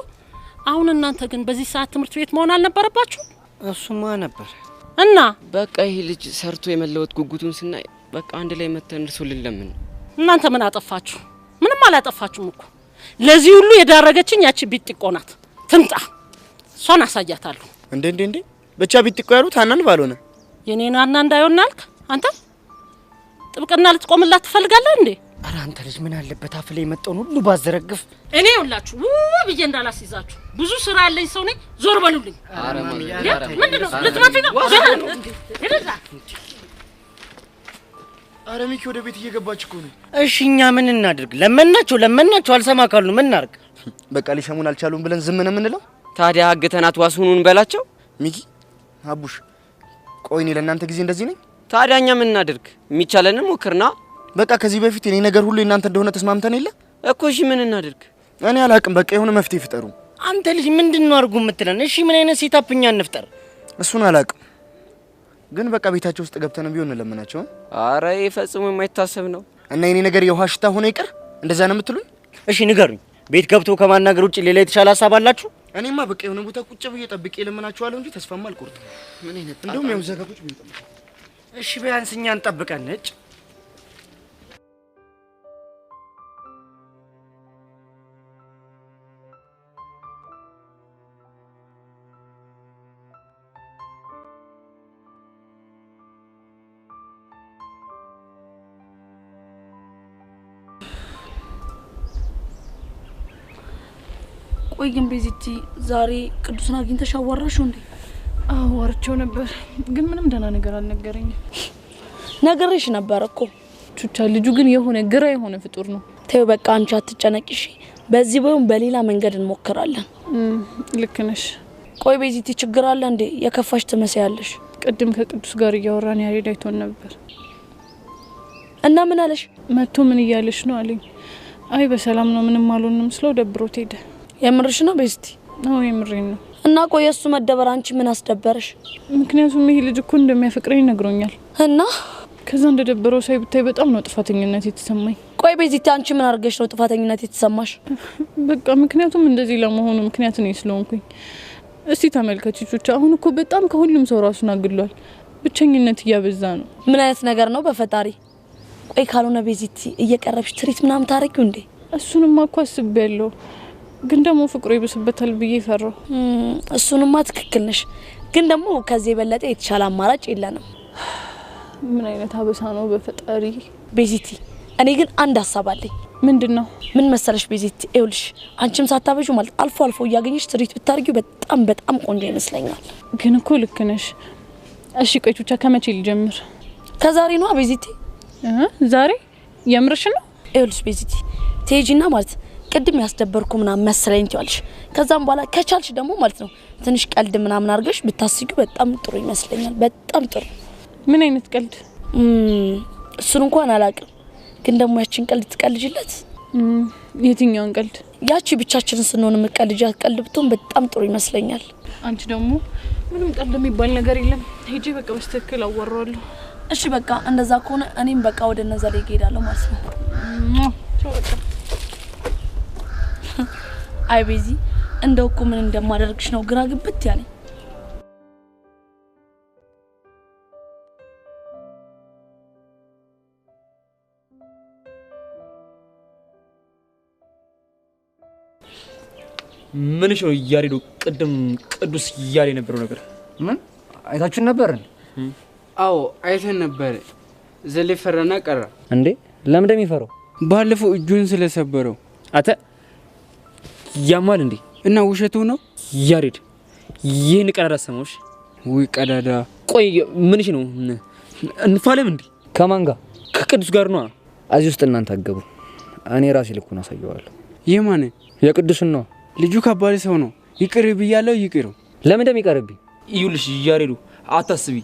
አሁን እናንተ ግን በዚህ ሰዓት ትምህርት ቤት መሆን አልነበረባችሁ? እሱማ ነበር እና በቃ ይሄ ልጅ ሰርቶ የመለወጥ ጉጉቱን ስናይ በቃ አንድ ላይ መተን እርሱልን ለምን። እናንተ ምን አጠፋችሁ? ምንም አላጠፋችሁም እኮ። ለዚህ ሁሉ የዳረገችኝ ያቺ ቢጥቆ ናት። ትምጣ፣ እሷን አሳያታለሁ። እንዴ ብቻ ቢጥቆ ያሉት ሀናን ባልሆነ የኔና ሀና እንዳይሆን አልክ አንተ? ጥብቅና ልትቆምላት ትፈልጋለህ እንዴ? አረ አንተ ልጅ ምን አለበት አፍ ላይ መጣውን ሁሉ ባዘረግፍ። እኔ ይውላችሁ ብዬ እንዳላስይዛችሁ ብዙ ስራ ያለኝ ሰው ነኝ። ዞር በሉልኝ። አረ ማሚ ምንድነው ልትመጪ ነው? አረ ሚኪ ወደ ቤት እየገባች እኮ ነው። እሺ እኛ ምን እናድርግ? ለመናቸው አልሰማ ካሉ ምን እናርግ? በቃ ሊሰሙን አልቻሉም ብለን ዝም ነው የምንለው? ታዲያ አግተናት ዋስሁኑን በላቸው። ሚኪ አቡሽ ቆይ እኔ ለእናንተ ጊዜ እንደዚህ ነኝ? ታዲያ እኛ ምን እናድርግ? የሚቻለንን ሞክርና በቃ ከዚህ በፊት እኔ ነገር ሁሉ እናንተ እንደሆነ ተስማምተን የለ እኮ። እሺ ምን እናድርግ? እኔ አላቅም። በቃ የሆነ መፍትሄ ፍጠሩ። አንተ ልጅ ምንድነው አርጉ የምትለን? እሺ ምን አይነት ሴታፕኛ እንፍጠር? እሱን አላቅም፣ ግን በቃ ቤታቸው ውስጥ ገብተን ቢሆን ለምናቸው። አረ ይፈጽሙ የማይታሰብ ነው። እና የኔ ነገር የውሃ ሽታ ሆነ ይቀር እንደዛ ነው የምትሉኝ? እሺ ንገሩኝ፣ ቤት ገብቶ ከማናገር ውጪ ሌላ የተሻለ ሐሳብ አላችሁ? እኔማ በቃ የሆነ ቦታ ቁጭ ብዬ ጠብቄ ለምናችኋለሁ እንጂ ተስፋማ አልቆርጥም። ምን አይነት እንደውም ያው ዘጋ ቁጭ ብዬ ጠብቄ። እሺ ቢያንስ እኛን ጠብቀን ነጭ ቆይ ግን ቤዚቲ ዛሬ ቅዱስን አግኝተሽ አዋራሽው እንዴ? አዋርቸው ነበር፣ ግን ምንም ደህና ነገር አልነገረኝም። ነገርሽ ነበር እኮ ቹቻ። ልጁ ግን የሆነ ግራ የሆነ ፍጡር ነው። ተይው በቃ አንቺ አትጨነቂ እሺ። በዚህ ወይም በሌላ መንገድ እንሞክራለን። ልክ ነሽ። ቆይ ቤዚቲ ችግር አለ እንዴ? የከፋሽ ትመስያለሽ። ቅድም ከቅዱስ ጋር እያወራን ያሬድ አይቶን ነበር እና ምን አለሽ? መጥቶ ምን እያለሽ ነው አለኝ። አይ በሰላም ነው ምንም አልሆንም ስለው ደብሮት ሄደ። የምርሽ ነው ቤዚቲ? አዎ የምሬን ነው። እና ቆይ እሱ መደበር አንቺ ምን አስደበረሽ? ምክንያቱም ይሄ ልጅ እኮ እንደሚያፈቅረኝ ነግሮኛል። እና ከዛ እንደደበረው ሳይ ብታይ በጣም ነው ጥፋተኝነት የተሰማኝ። ቆይ ቤዚቲ አንቺ ምን አርገሽ ነው ጥፋተኝነት የተሰማሽ? በቃ ምክንያቱም እንደዚህ ለመሆኑ ምክንያት ነው ስለሆንኩኝ። እስቲ ተመልከቺ ቹቻ፣ አሁን እኮ በጣም ከሁሉም ሰው ራሱን አግሏል። ብቸኝነት እያበዛ ነው። ምን አይነት ነገር ነው በፈጣሪ? ቆይ ካልሆነ ቤዚቲ እየቀረብሽ ትሪት ምናምን ታረጊው እንዴ? እሱንማ እኮ አስቤያለሁ፣ ግን ደግሞ ፍቅሩ ይብስበታል ብዬ ፈራው። እሱንማ ትክክል ነሽ፣ ግን ደግሞ ከዚህ የበለጠ የተሻለ አማራጭ የለንም። ምን አይነት አበሳ ነው በፈጣሪ። ቤዚቲ እኔ ግን አንድ ሀሳብ አለኝ። ምንድነው? ምን መሰለሽ ቤዚቲ፣ ይኸውልሽ አንቺም ሳታበዡ ማለት አልፎ አልፎ እያገኘሽ ትሪት ብታርጊው በጣም በጣም ቆንጆ ይመስለኛል። ግን እኮ ልክ ነሽ። እሺ ቆይ ቹቻ፣ ከመቼ ልጀምር? ከዛሬ ነው ቤዚቲ። ዛሬ? የምርሽ ነው? ይኸውልሽ ቤዚቲ ቴጂና ማለት ቅድም ያስደበርኩ ምናምን መሰለኝ ትያለሽ። ከዛም በኋላ ከቻልሽ ደግሞ ማለት ነው ትንሽ ቀልድ ምናምን አርገሽ ብታስጊው በጣም ጥሩ ይመስለኛል። በጣም ጥሩ። ምን አይነት ቀልድ? እሱን እንኳን አላውቅም፣ ግን ደግሞ ያቺን ቀልድ ትቀልጅለት። የትኛውን ቀልድ? ያቺ ብቻችንን ስንሆን የምትቀልጃት ቀልድ ብትሆን በጣም ጥሩ ይመስለኛል። አንቺ ደግሞ ምንም ቀልድ የሚባል ነገር የለም። ሄጄ በቃ በስትክክል አወራዋለሁ። እሺ በቃ እንደዛ ከሆነ እኔም በቃ ወደ እነዛ ላይ እሄዳለሁ ማለት ነው። ቻው በቃ። አይ ቤዚ፣ እንደው እኮ ምን እንደማደርግሽ ነው ግራ ግብት ያለኝ። ምንሽ ነው ያሬዶ? ቅድም ቅዱስ እያለ የነበረው ነገር ምን አይታችሁ ነበር? አዎ አይተን ነበር። ዘሌ ፈራና ቀራ እንዴ? ለምን እንደሚፈራው? ባለፈው እጁን ስለሰበረው። አተ ያማል እንዴ? እና ውሸቱ ነው ያሬድ? ይሄን ቀዳዳ ሰሞሽ? ወይ ቀዳዳ። ቆይ ምንሽ ነው? እንፋለም እንዴ? ከማን ጋር? ከቅዱስ ጋር ነው። እዚህ ውስጥ እናንተ አገቡ። እኔ ራሴ ልኩን አሳየዋለሁ። ይህ ማን? የቅዱስን ነው። ልጁ ከባድ ሰው ነው። ይቅር ብያለሁ። ይቅሩ። ለምን እንደሚቀርብኝ ይኸውልሽ ያሬዱ አታስቢ፣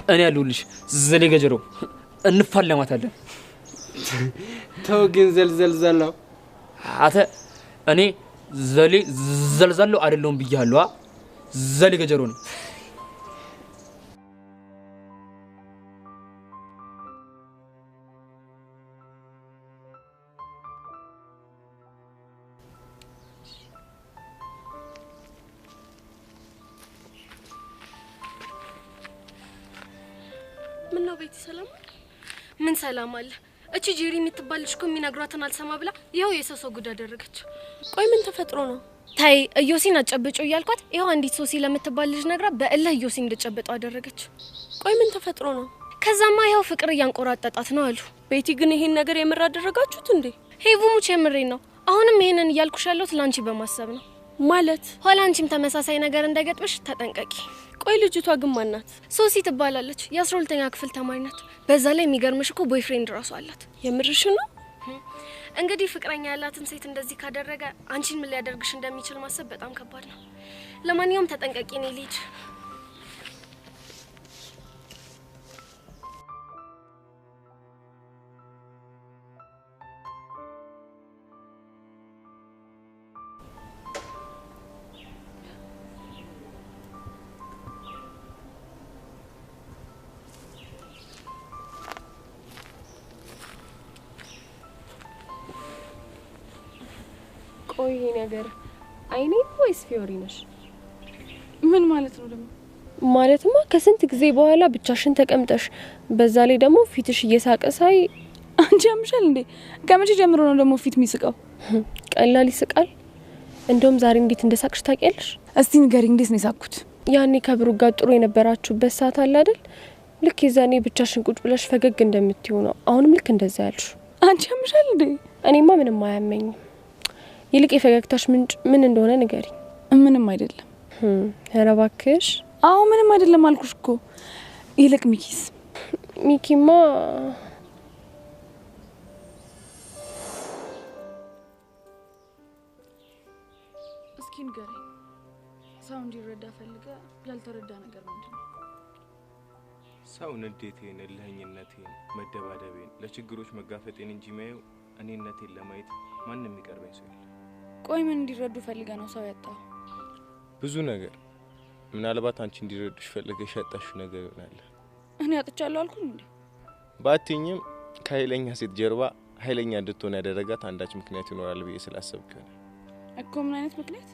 እኔ ያለሁልሽ። ዘሌ ገጀረው እንፋለማታለን። ተው ግን ዘልዘልዘለው አተ እኔ ዘሌ ዘልዛለው አይደለም ብያለሁ። ዘሌ ገጀረው ነው። ምን ነው ቤት ሰላም? ምን ሰላም አለ? እቺ ጄሪ የምትባል ልጅ እኮ የሚነግሯትን አልሰማ ብላ ይኸው የሰው ጉድ አደረገች። ቆይ ምን ተፈጥሮ ነው? ታይ እዮሲን አጨብጮ እያልኳት ይኸው አንዲት ሶሲ ለምትባል ልጅ ነግራ በእልህ እዮሲን እንድጨብጠው አደረገች። ቆይ ምን ተፈጥሮ ነው? ከዛማ ይኸው ፍቅር እያንቆራጠጣት ነው አሉ። ቤቲ ግን ይሄን ነገር የምር አደረጋችሁት እንዴ? ሄቡ ሙች የምሬን ነው። አሁንም ይሄንን እያልኩሽ ያለሁት ላንቺ በማሰብ ነው። ማለት ኋላ አንቺም ተመሳሳይ ነገር እንዳይገጥምሽ ተጠንቀቂ። ቆይ ልጅቷ ግን ማን ናት? ሶሲ ትባላለች። የ12ኛ ክፍል ተማሪ ናት። በዛ ላይ የሚገርምሽ እኮ ቦይፍሬንድ ራሱ አላት። የምርሽ ነው? እንግዲህ ፍቅረኛ ያላትን ሴት እንደዚህ ካደረገ አንቺን ምን ሊያደርግሽ እንደሚችል ማሰብ በጣም ከባድ ነው። ለማንኛውም ተጠንቀቂ። እኔ ልሂድ። ቆይ ይሄ ነገር አይኔ ወይስ ፊዮሪ ነሽ? ምን ማለት ነው ደግሞ? ማለትማ ከስንት ጊዜ በኋላ ብቻሽን ተቀምጠሽ በዛ ላይ ደግሞ ፊትሽ እየሳቀ ሳይ አንቺ ያምሻል እንዴ? ከመቼ ጀምሮ ነው ደግሞ ፊት የሚስቀው? ቀላል ይስቃል። እንደውም ዛሬ እንዴት እንደሳቅሽ ታውቂያለሽ? እስቲ ንገሪኝ፣ እንዴት ነው የሳቅኩት? ያኔ ከብሩ ጋር ጥሩ የነበራችሁበት ሰዓት አለ አይደል? ልክ የዛኔ ብቻሽን ቁጭ ብለሽ ፈገግ እንደምትይው ነው አሁንም ልክ እንደዛ ያልሽ። አንቺ ያምሻል እንዴ? እኔማ ምንም አያመኝም። ይልቅ የፈገግታሽ ምንጭ ምን እንደሆነ ንገሪኝ። ምንም አይደለም። ኧረ እባክሽ። አዎ ምንም አይደለም አልኩሽ እኮ። ይልቅ ሚኪስ? ሚኪማ እስኪ ንገሪኝ። ሰው እንዲረዳ ፈልገ ያልተረዳ ነገር ምንድነው? ሰው ንዴቴን፣ እልህኝነቴን፣ መደባደቤን፣ ለችግሮች መጋፈጤን እንጂ የሚያየው እኔነቴን ለማየት ማንም የሚቀርበኝ ሰው የለም። ቆይ ምን እንዲረዱ ፈልገ ነው ሰው ያጣው? ብዙ ነገር። ምናልባት አንቺ እንዲረዱሽ ፈልገሽ ያጣሽው ነገር ይሆናል። እኔ አጥቻለሁ አልኩኝ እንዴ? ባትኝም ከኃይለኛ ሴት ጀርባ ኃይለኛ እንድትሆን ያደረጋት አንዳች ምክንያት ይኖራል ብዬ ስላሰብኩ ነው። እኮ ምን አይነት ምክንያት?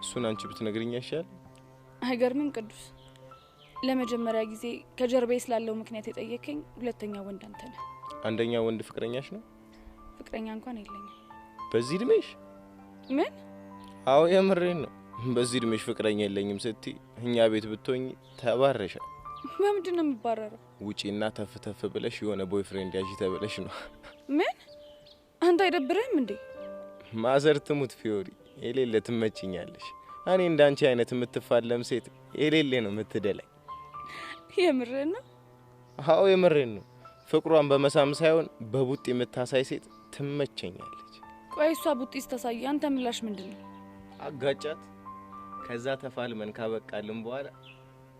እሱን አንቺ ብትነግሪኝ ይሻላል። አይገርምም ቅዱስ? ለመጀመሪያ ጊዜ ከጀርባዬ ስላለው ምክንያት የጠየከኝ ሁለተኛ ወንድ አንተ ነህ። አንደኛ ወንድ ፍቅረኛሽ ነው? ፍቅረኛ እንኳን የለኝም። በዚህ እድሜሽ? ምን? አዎ የምሬን ነው። በዚህ እድሜሽ ፍቅረኛ የለኝም ስትይ እኛ ቤት ብትሆኚ ተባረሻል። በምንድን ነው የምባረረው? ውጪና ተፍተፍ ብለሽ የሆነ ቦይፍሬንድ ያዢ ተብለሽ ነው። ምን? አንተ አይደብርህም እንዴ? ማዘር ትሙት ፊዮሪ፣ የሌለ ትመችኛለሽ። እኔ እንዳንቺ አይነት የምትፋለም ሴት የሌለ ነው የምትደላኝ። የምሬን ነው? አዎ የምሬን ነው። ፍቅሯን በመሳም ሳይሆን በቡጥ የምታሳይ ሴት ትመቸኛለች። ቆይ እሷ ቡጢስ ታሳይ፣ አንተ ምላሽ ምንድነው? አጋጫት። ከዛ ተፋልመን ካበቃልን በኋላ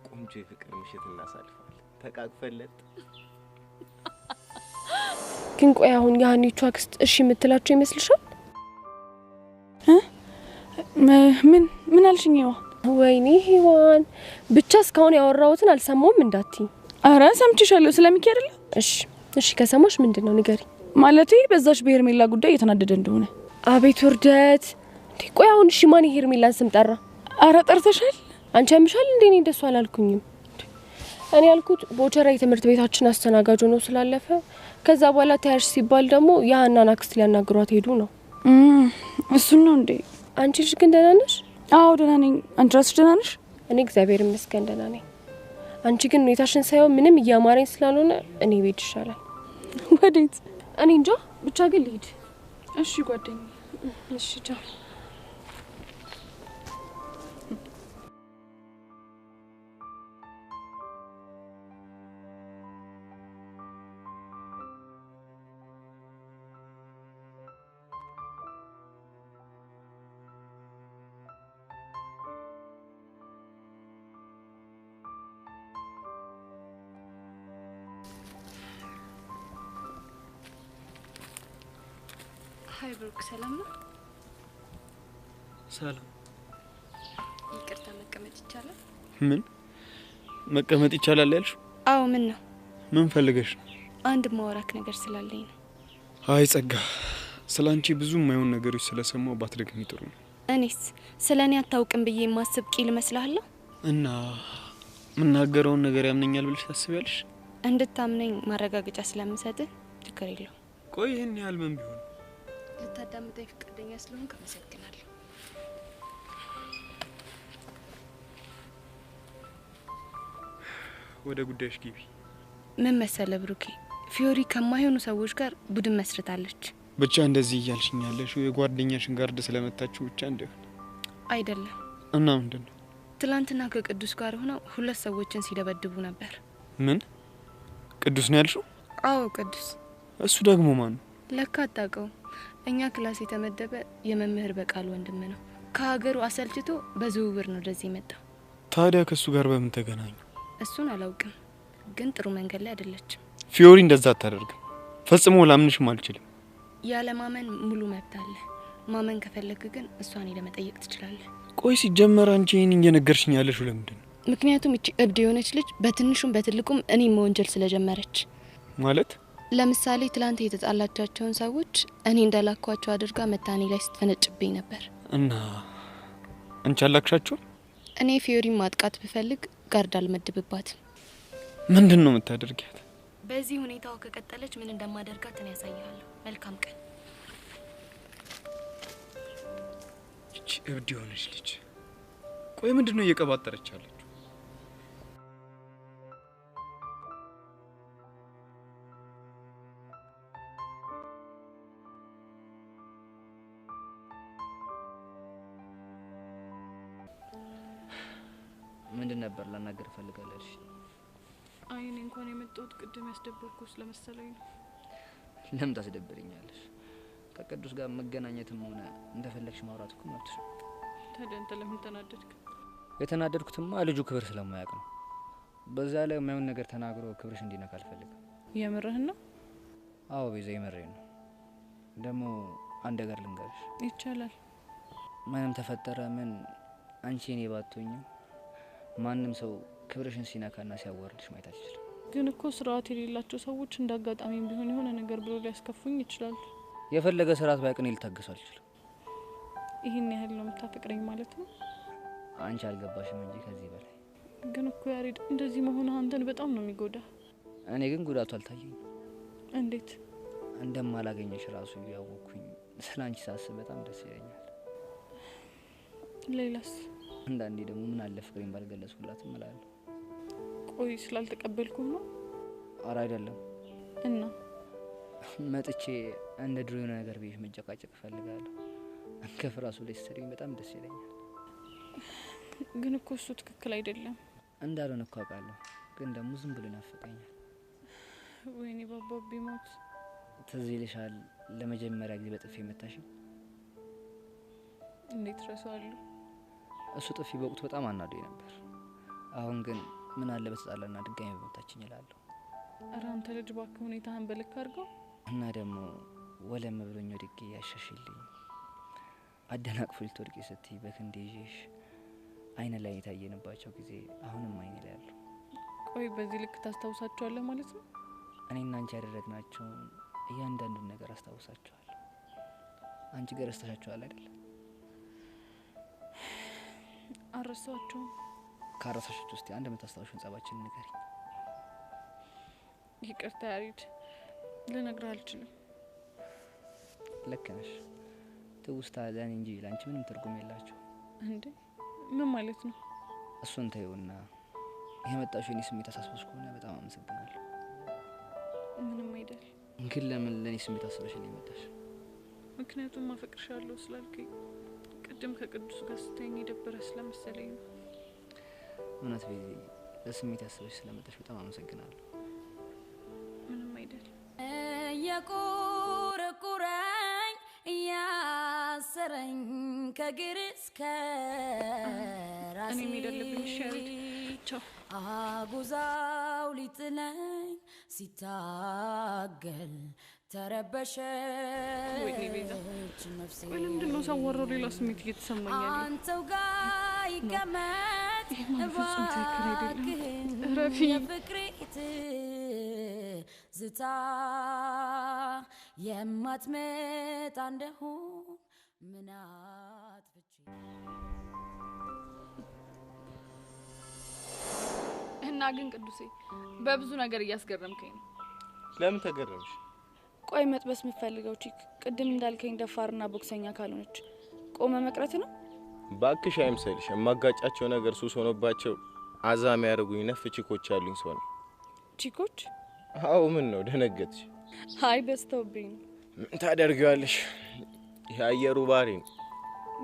ቆንጆ የፍቅር ምሽት እናሳልፋለን። ተቃቅፈለት። ግን ቆይ አሁን ያህኒቹ አክስት እሺ የምትላቸው ይመስልሻል? ምን አልሽኝ? ወይኔ ሄዋን፣ ብቻ እስካሁን ያወራሁትን አልሰማውም እንዳትይ። አረ ሰምቼሻለሁ። ስለሚኪ አይደለ? እሺ ከሰማሽ ምንድነው ንገሪ። ማለቴ በዛች በሄርሜላ ጉዳይ እየተናደደ እንደሆነ። አቤት ውርደት! ቆይ አሁን እሺ ማን ሄርሜላን ስም ጠራ? አረ ጠርተሻል? አንቺ ያምሻል እንዴ? እኔ እንደሱ አላልኩኝም። እኔ ያልኩት ቦቸራ የትምህርት ቤታችን አስተናጋጅ ነው ስላለፈ ከዛ በኋላ ታያሽ ሲባል ደግሞ ያህናን አክስት ሊያናግሯት ሄዱ ነው። እሱን ነው እንዴ? አንቺ ልጅ ግን ደህና ነሽ? አዎ ደህና ነኝ። አንቺ ራስሽ ደህና ነሽ? እኔ እግዚአብሔር ይመስገን ደህና ነኝ። አንቺ ግን ሁኔታሽን ሳይሆን ምንም እያማረኝ ስላልሆነ እኔ ቤት ይሻላል። ወዴት? እኔ እንጃ፣ ብቻ ግን ልሂድ። እሺ ጓደኛዬ። እሺ ቻው። ሀይ ብሩክ፣ ሰላም ነው? ሰላም። ይቅርታ፣ መቀመጥ ይቻላል? ምን መቀመጥ ይቻላል ያልሽው? አዎ። ምን ነው? ምን ፈልገሽ ነው? አንድ ማወራክ ነገር ስላለኝ ነው። አይ ጸጋ፣ ስላንቺ ብዙ የማይሆን ነገሮች ስለሰማው ባትደግሚ ጥሩ ነው። እኔስ ስለኔ አታውቅም ብዬ የማስብ ቂል እመስልሃለሁ? እና ምናገረውን ነገር ያምነኛል ብለሽ ታስቢያለሽ? እንድታምነኝ ማረጋገጫ ስለምሰጥህ ችግር የለው። ቆይ ይህን ያህል ምን ቢሆን? ልታዳምጠኝ ፈቃደኛ ስለሆንክ አመሰግናለሁ። ወደ ጉዳይሽ ግቢ። ምን መሰለ ብሩኬ፣ ፊዮሪ ከማይሆኑ ሰዎች ጋር ቡድን መስርታለች። ብቻ እንደዚህ እያልሽኝ ያለሽው የጓደኛሽን ጋርድ ስለመታችሁ ብቻ እንደሆነ አይደለም። እና ምንድን ነው? ትላንትና ከቅዱስ ጋር ሆነው 2 ሰዎችን ሲደበድቡ ነበር። ምን? ቅዱስ ነው ያልሽው? አዎ ቅዱስ። እሱ ደግሞ ማን ነው? ለካ አታውቀውም። እኛ ክላስ የተመደበ የመምህር በቃል ወንድም ነው። ከሀገሩ አሰልችቶ በዝውውር ነው ወደዚህ የመጣው። ታዲያ ከሱ ጋር በምን ተገናኙ? እሱን አላውቅም፣ ግን ጥሩ መንገድ ላይ አይደለችም። ፊዮሪ እንደዛ አታደርግም። ፈጽሞ ላምንሽም አልችልም። ያለ ማመን ሙሉ መብት አለ። ማመን ከፈለክ ግን እሷን ለመጠየቅ ትችላለህ። ቆይ ሲጀመር አንቺ ይሄን እየነገርሽኝ ያለሽው ለምንድን ነው? ምክንያቱም እቺ እብድ የሆነች ልጅ በትንሹም በትልቁም እኔ መወንጀል ስለጀመረች። ማለት ለምሳሌ ትላንት የተጣላቻቸውን ሰዎች እኔ እንዳላኳቸው አድርጋ መታኔ ላይ ስትፈነጭብኝ ነበር። እና አንቺ አላክሻቸው? እኔ ፊዮሪ ማጥቃት ብፈልግ ጋርድ አልመድብባትም። ምንድን ነው የምታደርጊያት? በዚህ ሁኔታው ከቀጠለች ምን እንደማደርጋት እኔ ያሳያለሁ። መልካም ቀን። እቺ እብድ የሆነች ልጅ ቆይ ምንድን ነው እየቀባጠረች ያለችው? ምንድን ነበር ላናገር ፈልጋለሽ? አይ እኔ እንኳን የመጣሁት ቅድም ያስደበርኩ ስለመሰለኝ ነው። ለምን ታስደብርኛለሽ? ከቅዱስ ጋር መገናኘትም ሆነ እንደፈለግሽ ማውራት እኮ መብትሽ ነው። ታዲያ አንተ ለምን ተናደድክ? የተናደድኩትማ ልጁ ክብር ስለማያውቅ ነው። በዛ ላይ የማይሆን ነገር ተናግሮ ክብርሽ እንዲነካ አልፈልግም። የምርህን ነው? አዎ ቤዛ የምሬን ነው። ደግሞ አንድ ነገር ልንገርሽ። ይቻላል። ምንም ተፈጠረ ምን አንቺ እኔ ባትሆኝም ማንም ሰው ክብርሽን ሲነካና ሲያዋርድሽ ማየት አይችልም። ግን እኮ ስርዓት የሌላቸው ሰዎች እንዳጋጣሚም ቢሆን የሆነ ነገር ብሎ ሊያስከፉኝ ይችላሉ። የፈለገ ስርዓት ባይቀን ልታገሱ አልችልም። ይህን ያህል ነው የምታፈቅረኝ ማለት ነው? አንቺ አልገባሽም እንጂ ከዚህ በላይ። ግን እኮ ያሬድ እንደዚህ መሆን አንተን በጣም ነው የሚጎዳ። እኔ ግን ጉዳቱ አልታየኝ። እንዴት? እንደማላገኘሽ ራሱ እያወቅኩኝ ስላንቺ ሳስብ በጣም ደስ ይለኛል። ሌላስ? አንዳንዴ ደግሞ ምን አለ ፍቅሬን ባልገለጽኩላትም እላለሁ። ቆይ ስላልተቀበልኩም ነው? ኧረ አይደለም። እና መጥቼ እንደ ድሮ የሆነ ነገር ብዬሽ መጨቃጨቅ እፈልጋለሁ። ከፍራሱ ላይ ስትሪኝ በጣም ደስ ይለኛል። ግን እኮ እሱ ትክክል አይደለም። እንዳልሆነ እኮ አውቃለሁ፣ ግን ደግሞ ዝም ብሎ ይናፍቀኛል። ወይኔ ባባ ቢሞት። ትዝ ይልሻል ለመጀመሪያ ጊዜ በጥፊ መታሽኝ? እንዴት ረሳዋለሁ? እሱ ጥፊ በወቅቱ በጣም አናዶኝ ነበር። አሁን ግን ምን አለ በተጣላና ድጋሚ በመታችኝ እላለሁ። ኧረ አንተ ልጅ እባክህ ሁኔታህን በልክ አድርገው። እና ደግሞ ወለም ብሎኝ ወድቄ ያሻሽልኝ አደናቅፎ ልትወድቂ ስትይ በክንዴ ይዤሽ አይነ ላይ የታየንባቸው ጊዜ አሁንም አይኔ ላይ አሉ። ቆይ በዚህ ልክ ታስታውሳቸዋለህ ማለት ነው? እኔና አንቺ ያደረግናቸውን እያንዳንዱን ነገር አስታውሳቸዋለሁ። አንቺ ጋር ረስተሻቸዋል አይደል? አረሳቸውም። ካረሳሾች ውስጥ አንድ የምታስታውሽውን ጸባችን ንገሪኝ። ይቅርታ ያሬድ፣ ልነግርህ አልችልም። ልክ ነሽ። ትውስታ ለእኔ እንጂ ለአንቺ ምንም ትርጉም የላቸው። እንዴ ምን ማለት ነው? እሱን ተይውና የመጣሽው የኔ ስሜት አሳስቦሽ ከሆነ በጣም አመሰግናለሁ። ምንም አይደል። ግን ለምን ለኔ ስሜት አስበሽልኝ መጣሽ? ምክንያቱም አፈቅርሻለሁ ስላልከኝ ቅድም ከቅዱስ ጋር ስተኝ የደበረ ስለመሰለኝ ነው። እውነት ቤዚ፣ ለስሜት ያስበሽ ስለመጣሽ በጣም አመሰግናለሁ። ምንም አይደል። የቁርቁረኝ እያሰረኝ ከግር እስከ ራሴ እኔ የሚደልብኝ ሸሪድ ቻው። አጉዛው ሊጥለኝ ሲታገል ወይኔ ቤዛ ለምንድን ነው ሳወራው ሌላ ስሜት እየተሰማኝ ያለው? አንተው ጋር ይቀመጥ እባክህን ረፊ ዝታ የማትመጣ እንደሆን ምናት ፍቺ እና ግን ቅዱሴ በብዙ ነገር እያስገረምከኝ ነው። ለምን ተገረምሽ? ቆይ መጥበስ የምፈልገው ቺክ ቅድም እንዳልከኝ ደፋርና ቦክሰኛ ካልሆነች ቆመ መቅረት ነው? ባክሽ አይምሰልሽ። የማጋጫቸው ነገር ሱስ ሆኖባቸው አዛም ያደርጉኝ ነፍ ቺኮች ያሉኝ ሰው ነው። ቺኮች? አዎ ምን ነው ደነገጥሽ? አይ በስተውብኝ። ምን ታደርጊዋለሽ? ያየሩ ባሪ ነው።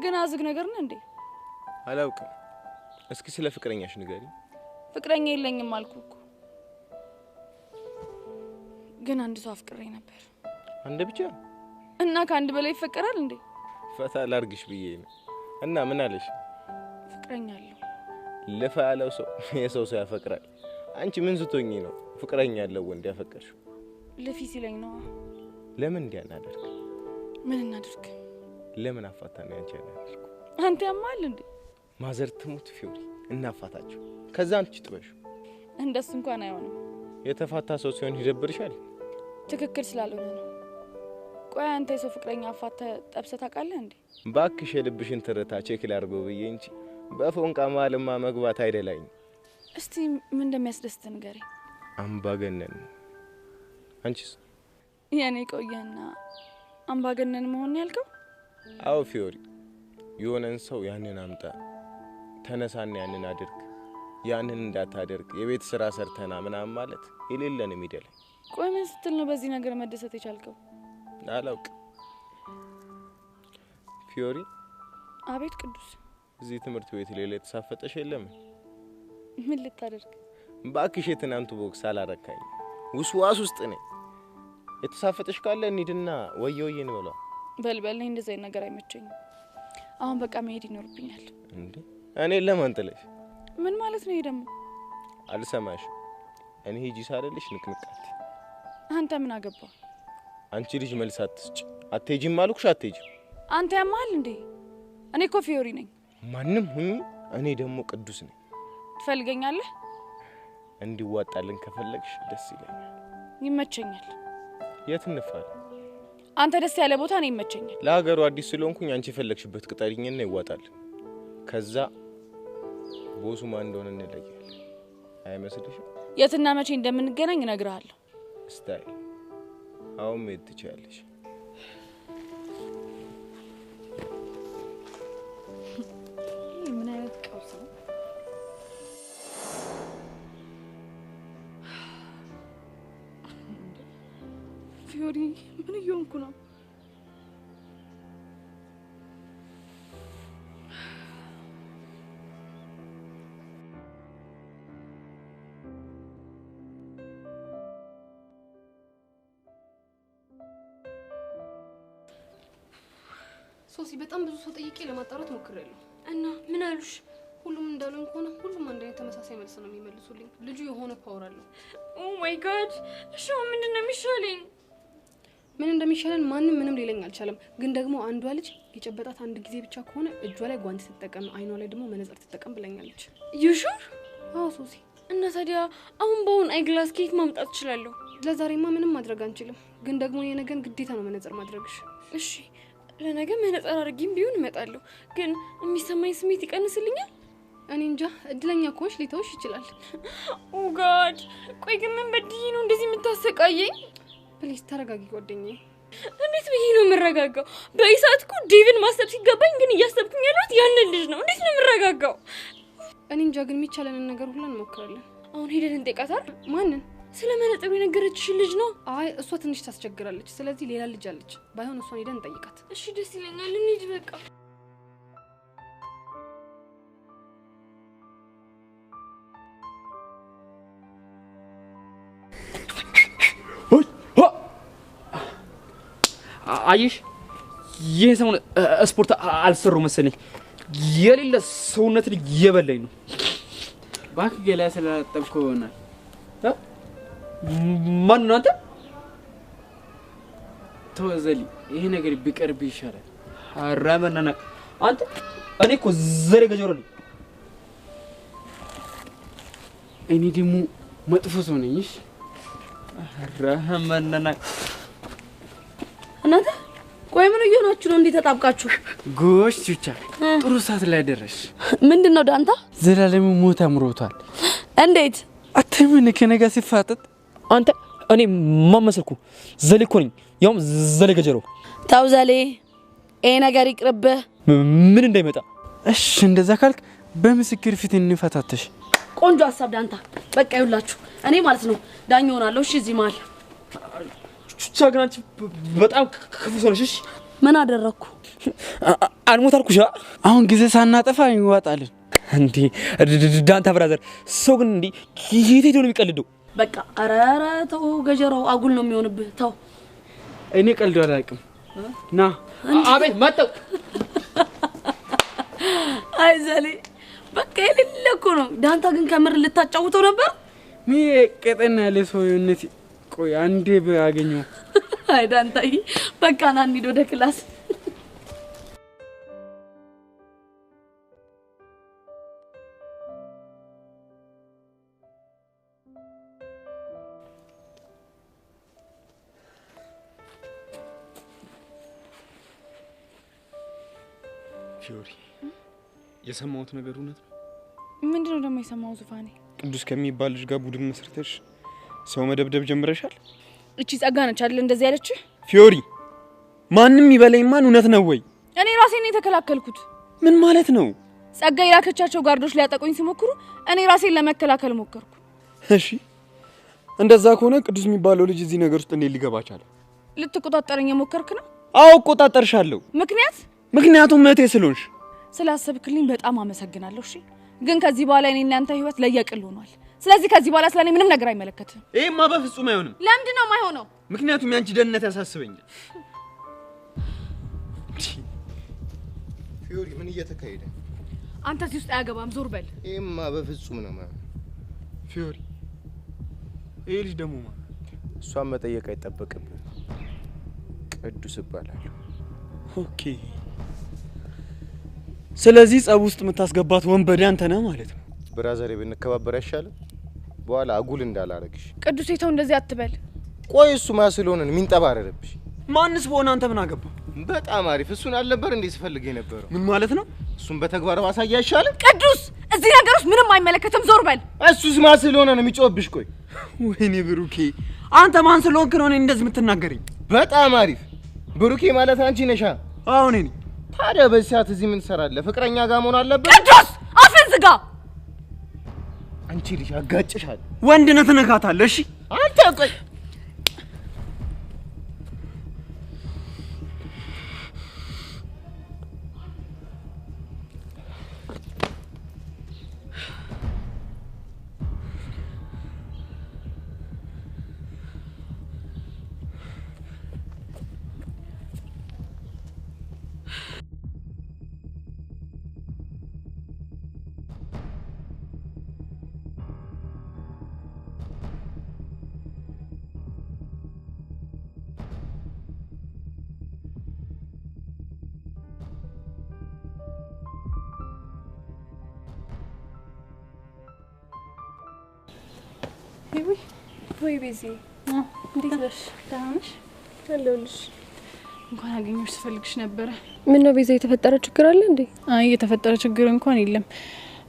ግን አዝግ ነገር ነው እንዴ? አላውቅም። እስኪ ስለ ፍቅረኛሽ ንገሪ። ፍቅረኛ የለኝም አልኩ። ግን አንድ ሰው አፍቅሬ ነበር። አንድ ብቻ? እና ከአንድ በላይ ይፈቀራል እንዴ? ፈታ ላርግሽ ብዬ ነው። እና ምን አለሽ? ፍቅረኛ አለው። ለፋ ያለው ሰው የሰው ያፈቅራል። አንቺ ምን ስትሆኚ ነው ፍቅረኛ ያለው ወንድ ያፈቀርሽው? ለፊ ሲለኝ ነው። ለምን እንዲያናደርግ? ምን እናድርግ? ለምን አፋታና አንቺ ያናደርግ? አንተ ያማል እንዴ? ማዘር ትሙት ፊዮሪ እናፋታችሁ። ከዛ አንቺ ጥበሹ። እንደሱ እንኳን አይሆንም። የተፋታ ሰው ሲሆን ይደብርሻል። ትክክል ስላልሆነ ነው። ቆይ አንተ የሰው ፍቅረኛ አፋታ ጠብሰህ ታውቃለህ እንዴ? ባክሽ የልብሽን ትርታ ቼክ ላድርገው ብዬ እንጂ በፎንቃ ማለማ መግባት አይደላኝ። እስቲ ምን እንደሚያስደስት ንገረኝ። አምባገነን። አንቺስ? የኔ ቆየና አምባገነን መሆን ያልከው? አዎ ፊዮሪ፣ የሆነን ሰው ያንን አምጣ፣ ተነሳና ያንን አድርግ፣ ያንን እንዳታደርግ የቤት ስራ ሰርተና ምናምን ማለት የሌለን የሚደለኝ። ቆይ ምን ስትል ነው በዚህ ነገር መደሰት የቻልከው? አላውቅም። ፊዮሪ። አቤት ቅዱስ። እዚህ ትምህርት ቤት ሌላ የተሳፈጠሽ የለም? ምን ልታደርግ? ባክሽ የትናንቱ ቦክስ አላረካኝ። ውስዋስ ውስጥ ነኝ። የተሳፈጠሽ ካለ እንሂድና ወየውዬ እንበላ። በልበል። ነኝ እንደዚህ ነገር አይመቸኝም። አሁን በቃ መሄድ ይኖርብኛል። እንዴ እኔ ለማንጥለሽ? ምን ማለት ነው ይሄ ደግሞ? አልሰማሽ። እኔ ሂጂ ሳለልሽ ንቅንቃት። አንተ ምን አገባ? አንቺ ልጅ መልስ አትስጭ። አትሄጂም አልኩሽ፣ አትሄጂም። አንተ ያማል እንዴ? እኔ እኮ ፊዮሪ ነኝ። ማንም ሁኚ፣ እኔ ደግሞ ቅዱስ ነኝ። ትፈልገኛለህ? እንዲዋጣልን ከፈለግሽ ደስ ይለኛል። ይመቸኛል። የት እንፋል? አንተ ደስ ያለ ቦታ ነው ይመቸኛል። ለሀገሩ አዲስ ስለሆንኩኝ አንቺ የፈለግሽበት ቅጠሪኝና ይዋጣል። ከዛ ቦሱ ማን እንደሆነ እንለያለን። አይመስልሽም? የትና መቼ እንደምንገናኝ እነግርሃለሁ። ስታይ አሁን መሄድ ትችያለሽ። ምን አይነት ቀውስ ነው? ፊዮሪ ምን እየሆንኩ ነው? ሶሲ በጣም ብዙ ሰው ጠይቄ ለማጣራት ሞክሬያለሁ። እና ምን አሉሽ? ሁሉም እንዳሉኝ ከሆነ ሁሉም አንድ አይነት ተመሳሳይ መልስ ነው የሚመልሱልኝ። ልጁ የሆነ ፓወር አለው። ኦ ማይ ጋድ! እሺ ምንድነው የሚሻለኝ? ምን እንደሚሻለን ማንም ምንም ሊለኝ አልቻለም። ግን ደግሞ አንዷ ልጅ የጨበጣት አንድ ጊዜ ብቻ ከሆነ እጇ ላይ ጓንት ትጠቀም፣ አይኗ ላይ ደግሞ መነጽር ትጠቀም ብለኛለች። ዩሹር? አዎ ሶሲ። እና ታዲያ አሁን በአሁን አይግላስ ኬት ማምጣት እችላለሁ? ለዛሬማ ምንም ማድረግ አንችልም። ግን ደግሞ የነገን ግዴታ ነው መነጽር ማድረግሽ። እሺ ለነገ መነጽር አድርጊም ቢሆን እመጣለሁ። ግን የሚሰማኝ ስሜት ይቀንስልኛል? እኔ እንጃ። እድለኛ ከሆንሽ ሊተውሽ ይችላል። ኦ ጋድ! ቆይ ግን ምን በድዬ ነው እንደዚህ የምታሰቃየኝ? ፕሊዝ ተረጋጊ ጓደኛዬ። እንዴት ብዬ ነው የምረጋጋው? በኢሳት እኮ ዴቪን ማሰብ ሲገባኝ ግን እያሰብኩኝ ያለሁት ያንን ልጅ ነው። እንዴት ነው የምረጋጋው? እኔ እንጃ። ግን የሚቻለንን ነገር ሁሉ እንሞክራለን። አሁን ሄደን እንጠይቃታል። ማንን? ስለ መነጽሩ የነገረችሽ ልጅ ነው። አይ እሷ ትንሽ ታስቸግራለች። ስለዚህ ሌላ ልጅ አለች። ባይሆን እሷን ሄደን እንጠይቃት። እሺ ደስ ይለኛል። እንሂድ በቃ። አየሽ፣ ይሄን ሰሞን ስፖርት አልሰሩ መሰለኝ። የሌለ ሰውነትን እየበላኝ ነው። ባክ ገላ ስላጠብኩ ይሆናል። ማን ነው አንተ? ተወዘሊ ይሄ ነገር ቢቀርብ ይሻላል። አራመናና አንተ እኔ እኮ ዘሬ ገጀሮ ነኝ። እኔ ደግሞ መጥፎ ሰው ነኝ። እሺ አራመናና እናንተ ቆይ ምን እየሆናችሁ ነው? እንዴት ተጣብቃችሁ? ጎሽ ቹቻ ጥሩ ሰዓት ላይ ደረሽ። ምንድነው ዳንታ? ዘላለም ሞት አምሮታል። እንዴት አትምን ከነጋ ሲፋጠጥ አንተ እኔ ማመሰልኩ ዘሌ እኮ ነኝ። ያውም ዘሌ ገጀሮ። ታው ዘሌ ይሄ ነገር ይቅርብህ። ምን እንዳይመጣ። እሺ እንደዛ ካልክ በምስክር ፊት እንፈታተሽ። ቆንጆ ሐሳብ ዳንታ። በቃ ይውላችሁ እኔ ማለት ነው ዳኛ ሆናለሁ። እሺ እዚህ መሀል ቹቻ ግን አንቺ በጣም ክፉ ሰው ነሽ። ምን አደረኩ? አልሞት አልኩሽ። አሁን ጊዜ ሳናጠፋ ይዋጣልን እንዴ ዳንታ ብራዘር። ሰው ግን እንዴ የት ሄዶ ነው የሚቀልደው? በቃ አራራ ተው ገጀራው አጉል ነው የሚሆንብህ። ተው እኔ ቀልድ አላውቅም። ና አቤት መጣው። አይ ዘሌ በቃ የሌለ እኮ ነው። ዳንታ ግን ከምር ልታጫውተው ነበር። ሚ ቀጠና ያለ ሰውነት ቆይ አንዴ ባገኘው። አይ ዳንታይ በቃ ና እንሂድ ወደ ክላስ። ፊዮሪ የሰማሁት ነገር እውነት ነው? ምንድነው ደግሞ የሰማው ዙፋኔ? ቅዱስ ከሚባል ልጅ ጋር ቡድን መስርተሽ ሰው መደብደብ ጀምረሻል? እቺ ጸጋ ነች አይደል እንደዚህ ያለች? ፊዮሪ ማንንም ይበለኝ ማን እውነት ነው ወይ? እኔ ራሴ ነኝ የተከላከልኩት። ምን ማለት ነው? ጸጋ የላከቻቸው ጋርዶች ሊያጠቁኝ ሲሞክሩ እኔ ራሴን ለመከላከል ሞከርኩ። እሺ እንደዛ ከሆነ ቅዱስ የሚባለው ልጅ እዚህ ነገር ውስጥ እንዴት ሊገባ ቻለ? ልትቆጣጠረኝ የሞከርክ ነው? አዎ እቆጣጠርሻለሁ። ምክንያቱም እህቴ ስለሆንሽ። ስላሰብክልኝ በጣም አመሰግናለሁ። እሺ ግን ከዚህ በኋላ እኔ እና አንተ ህይወት ለየቅል ሆኗል። ስለዚህ ከዚህ በኋላ ስለኔ ምንም ነገር አይመለከትም። ይሄማ በፍጹም አይሆንም። ለምንድን ነው የማይሆነው? ምክንያቱም ያንቺ ደህንነት ያሳስበኛል። ፊዮሪ ምን እየተካሄደ? አንተ እዚህ ውስጥ አያገባም፣ ዞር በል። ይሄማ በፍጹም ነው ማለት ፊዮሪ ይሄ ልጅ ደግሞ ማለት እሷን መጠየቅ አይጠበቅብህ። ቅዱስ እባላለሁ። ኦኬ ስለዚህ ጸብ ውስጥ የምታስገባት ወንበዴ አንተ ነህ ማለት ነው። ብራዘሬ ብንከባበር አይሻልም? በኋላ አጉል እንዳላረግሽ። ቅዱስ ይተው እንደዚህ አትበል። ቆይ እሱ ማስሎን የሚንጠባረርብሽ ማንስ በሆነ አንተ ምን አገባ? በጣም አሪፍ። እሱን አልነበር እንዴ ስፈልግ የነበረው? ምን ማለት ነው? እሱን በተግባር ማሳያ አይሻልም? ቅዱስ እዚህ ነገር ውስጥ ምንም አይመለከትም፣ ዞር በል። እሱስ ማስሎን ነው የሚጮህብሽ? ቆይ ወይኔ ብሩኬ አንተ ማን ስለሆንክ ነው እኔ እንደዚህ የምትናገረኝ? በጣም አሪፍ። ብሩኬ ማለት አንቺ ነሻ? አዎ እኔ ነኝ። ታዲያ በዚህ ሰዓት እዚህ ምን ትሰራለህ? ፍቅረኛ ጋር መሆን አለበት። ቅዱስ አፍን ዝጋ። አንቺ ልጅ አጋጭሻል። ወንድ ነህ ትነካታለህ። እሺ አንተ ቆይ ወይ ቤዚ እንዴት ነሽ? ደህና ነሽ? አለሁልሽ። እንኳን አገኘሁሽ ስፈልግሽ ነበረ። ምን ነው ቤዛ የተፈጠረ ችግር አለ እንዴ? አይ የተፈጠረ ችግር እንኳን የለም።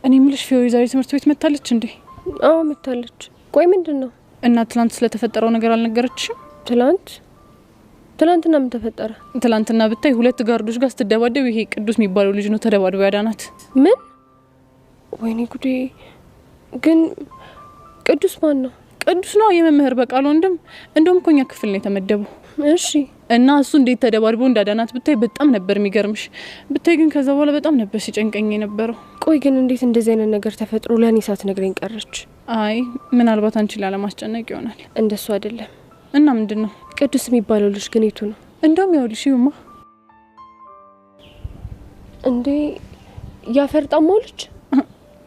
እኔ የምልሽ ፊዮሪ ዛሬ ትምህርት ቤት መታለች እንዴ? አዎ መታለች። ቆይ ምንድነው? እና ትላንት ስለተፈጠረው ነገር አልነገረችሽም? ትላንትና ምን ተፈጠረ? ትላንትና ብታይ ሁለት ጋርዶች ጋር ስትደባደብ ይሄ ቅዱስ የሚባለው ልጅ ነው ተደባድቦ ያዳናት። ምን? ወይኔ ጉዴ! ግን ቅዱስ ማን ነው? ቅዱስ ነው የመምህር በቃል ወንድም። እንደውም ኮኛ ክፍል ነው የተመደበው። እሺ እና እሱ እንዴት ተደባድቦ እንዳዳናት ብታይ በጣም ነበር የሚገርምሽ። ብታይ ግን ከዛ በኋላ በጣም ነበር ሲጨንቀኝ የነበረው። ቆይ ግን እንዴት እንደዚህ አይነት ነገር ተፈጥሮ ለኔ ሳትነግረኝ ቀረች? አይ ምናልባት አንቺ ላለማስጨነቅ ይሆናል። እንደሱ አይደለም። እና ምንድነው? ቅዱስ የሚባለው ልጅ ግን የቱ ነው? እንደውም ያውልሽ ይውማ እንዴ ያ ፈርጣማው ልጅ።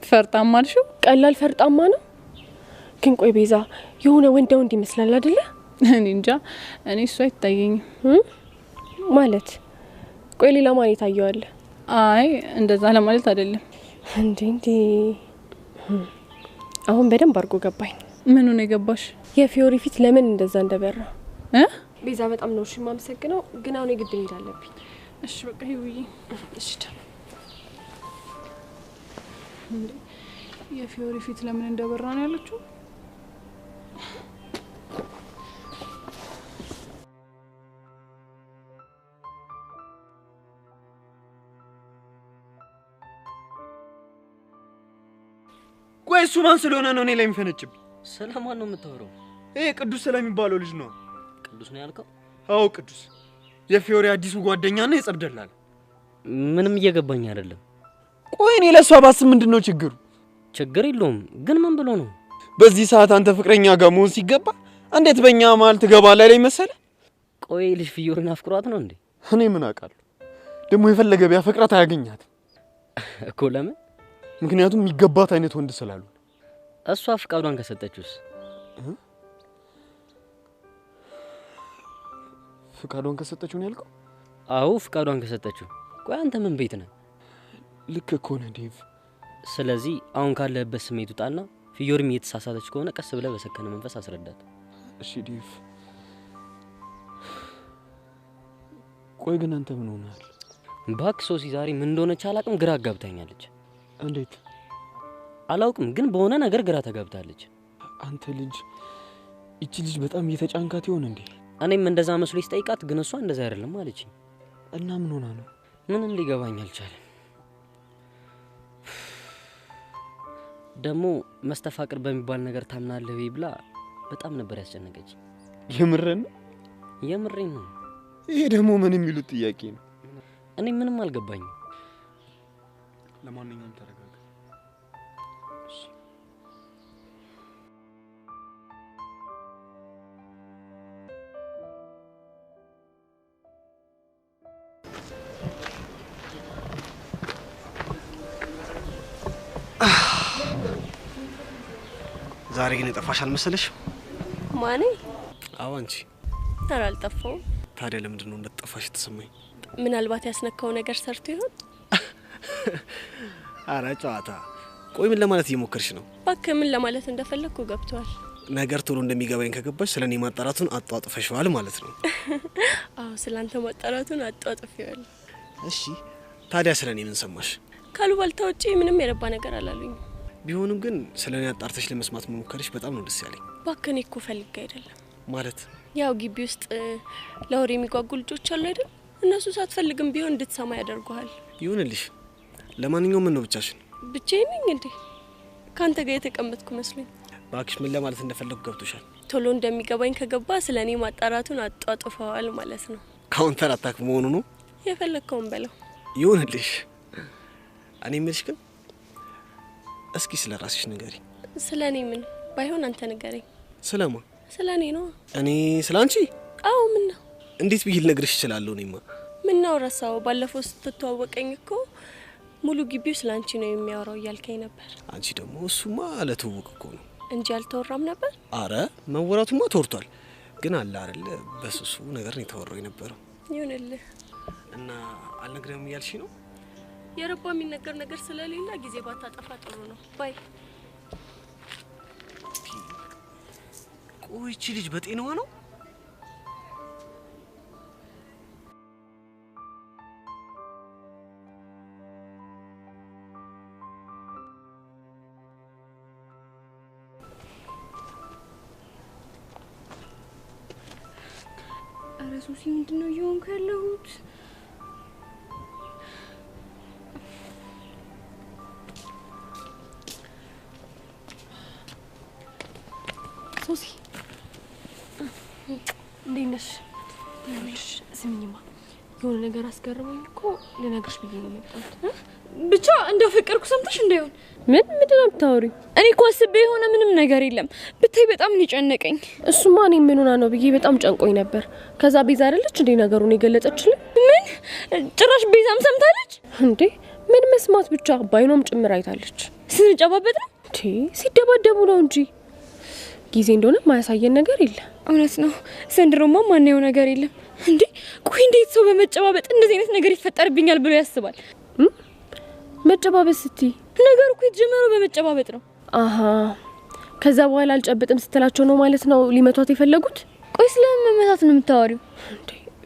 ፈርጣማ አልሽው? ቀላል ፈርጣማ ነው። ግን ቆይ ቤዛ የሆነ ወንድ ይመስላል አይደለ? እኔ እንጃ እኔ እሱ አይታየኝም ማለት ቆይ ሌላ ማን ይታየዋል? አይ እንደዛ ለማለት አይደለም። እንዴ አሁን በደንብ አድርጎ ገባኝ። ምኑ ነው የገባሽ? የፊዮሪ ፊት ለምን እንደዛ እንደበራ ቤዛ በጣም ነው እሺ ማመሰግነው፣ ግን አሁን የግድ መሄድ አለብኝ። እሺ በቃ ይውይ። እሺ የፊዮሪ ፊት ለምን እንደበራ ነው ያለችው? ቆይ እሱ ማን ስለሆነ ነው እኔ ላይ የሚፈነጭብኝ? ስለማን ነው የምታወራው? ይሄ ቅዱስ ስለሚባለው ልጅ ነው። ቅዱስ ነው ያልከው? አዎ ቅዱስ፣ የፊዮሪ አዲሱ ጓደኛና የጸብደላል። ምንም እየገባኝ አይደለም። ቆይ እኔ ለሷ ባስ ምንድነው ችግሩ? ችግር የለውም፣ ግን ምን ብሎ ነው? በዚህ ሰዓት አንተ ፍቅረኛ ጋር መሆን ሲገባ እንዴት በእኛ መሀል ትገባለህ ላይ መሰለ? ቆይ ልጅ ፊዮሪን አፍቅሯት ነው እንዴ? እኔ ምን አውቃለሁ? ደግሞ የፈለገ ቢያፈቅራት አያገኛት እኮ። ለምን? ምክንያቱም የሚገባት አይነት ወንድ ስላሉ። እሷ ፍቃዷን ከሰጠችውስ? ፍቃዷን ከሰጠችው ነው ያልከው? አዎ ፍቃዷን ከሰጠችው። ቆይ አንተ ምን ቤት ነህ? ልክ እኮ ነህ ዴቭ። ስለዚህ አሁን ካለህበት ስሜት ውጣና ፊዮሪም እየተሳሳተች ከሆነ ቀስ ብለህ በሰከነ መንፈስ አስረዳት። እሺ ዴቭ። ቆይ ግን አንተ ምን ሆነሃል? ባክ ሶሲ ዛሬ ምን እንደሆነች አላውቅም፣ ግራ አጋብታኛለች። እንዴት? አላውቅም፣ ግን በሆነ ነገር ግራ ተጋብታለች። አንተ ልጅ፣ እቺ ልጅ በጣም እየተጫንካት ይሆን እንዴ? እኔም እንደዛ መስሎ ስጠይቃት ግን እሷ እንደዛ አይደለም አለችኝ። እና ምን ሆና ነው? ምንም ሊገባኝ አልቻለም። ደግሞ መስተፋቅር በሚባል ነገር ታምናለህ ወይ ብላ በጣም ነበር ያስጨነቀች። የምረን? የምሬን ነው። ይሄ ደግሞ ምን የሚሉት ጥያቄ ነው? እኔ ምንም አልገባኝም። ለማንኛውም ተረጋጋ። ዛሬ ግን የጠፋሽ አልመሰለሽ? ማኔ? አዎ አንቺ። ኧረ አልጠፋሁም። ታዲያ ለምንድን ነው እንደጠፋሽ የተሰማኝ? ምናልባት ያስነካው ነገር ሰርቶ ይሆን? አረ ጨዋታ። ቆይ ምን ለማለት እየሞከርሽ ነው? እባክህ ምን ለማለት እንደፈለግኩ ገብቷል። ነገር ቶሎ እንደሚገባኝ ከገባሽ ስለኔ ማጣራቱን አጧጥፈሽዋል ማለት ነው። አዎ ስላንተ ማጣራቱን አጧጥፈዋል። እሺ ታዲያ ስለኔ ምን ሰማሽ? ካሉባልታ ውጪ ምንም የረባ ነገር አላሉኝ። ቢሆንም ግን ስለኔ አጣርተሽ ለመስማት መሞከርሽ በጣም ነው ደስ ያለኝ። እባክህ እኔ እኮ ፈልጌ አይደለም። ማለት ያው ግቢ ውስጥ ለወሬ የሚጓጉ ልጆች አሉ አይደል? እነሱ ሳትፈልግም ቢሆን እንድትሰማ ያደርጉሃል። ይሁንልሽ። ለማንኛውም ምን ነው ብቻሽን? ብቻዬን ነኝ እንዴ? ካንተ ጋር የተቀመጥኩ መስሎኝ። ባክሽ ምን ለማለት እንደፈለኩ ገብቶሻል? ቶሎ እንደሚገባኝ ከገባ ስለኔ ማጣራቱን አጧጥፈዋል ማለት ነው። ካውንተር አታክ መሆኑ ነው። የፈለከውን በለው። ይሁንልሽ። እኔ ምልሽ ግን እስኪ ስለ ራስሽ ንገሪኝ። ስለኔ ምን ባይሆን አንተ ንገረኝ። ስለማ? ስለኔ ነው። እኔ ስላንቺ? አዎ ምን ነው? እንዴት ብዬ ልነግርሽ እችላለሁ? እኔማ ምን ነው ረሳው? ባለፈው ስትተዋወቀኝ እኮ ሙሉ ግቢው ስላንቺ ነው የሚያወራው እያልከኝ ነበር። አንቺ ደግሞ እሱማ ለትውውቅ እኮ ነው እንጂ አልተወራም ነበር። አረ መወራቱማ ተወርቷል፣ ግን አለ አይደል በስሱ ነገር ነው የተወራው የነበረው። ይሁንልህ። እና አልነግረም እያልሽ ነው? የረባ የሚነገር ነገር ስለሌለ ጊዜ ባታጠፋ ጥሩ ነው ባይ። ቆይ እቺ ልጅ በጤናዋ ነው? አረ ሶሲ ምንድነው እየሆንኩ ያለሁት? ሶሲ እንዴት ነሽ? ስሚኝማ የሆነ ነገር አስገርመኝ እኮ ልነግርሽ ብዬ ነው የመጣሁት። ብቻ እንደው ፍቅርኩ ሰምተሽ እንዳይሆን። ምንድነው የምታወሪው? እኔ እኮ አስቤ የሆነ ምንም ነገር የለም። ብታይ በጣም ነው ጨነቀኝ። እሱማ እኔ ምን ሆና ነው ብዬ በጣም ጨንቆኝ ነበር። ከዛ ቤዛ አይደለች እንዴ ነገሩን የገለጸችልኝ? ምን ጭራሽ ቤዛም ሰምታለች እንዴ? ምን መስማት ብቻ ባይኖም ጭምር አይታለች። ስንጨባበጥ ነው ሲደባደቡ ነው እንጂ ጊዜ እንደሆነ ማያሳየን ነገር የለም። እውነት ነው። ዘንድሮማ ማንየው ነገር የለም እንዴ። ቆይ እንዴት ሰው በመጨባበጥ እንደዚህ አይነት ነገር ይፈጠርብኛል ብሎ ያስባል? መጨባበጥ ስትይ ነገሩ እኮ የተጀመረው በመጨባበጥ ነው። አሃ ከዛ በኋላ አልጨብጥም ስትላቸው ነው ማለት ነው ሊመቷት የፈለጉት? ቆይ ስለምን መመታት ነው የምታወሪው?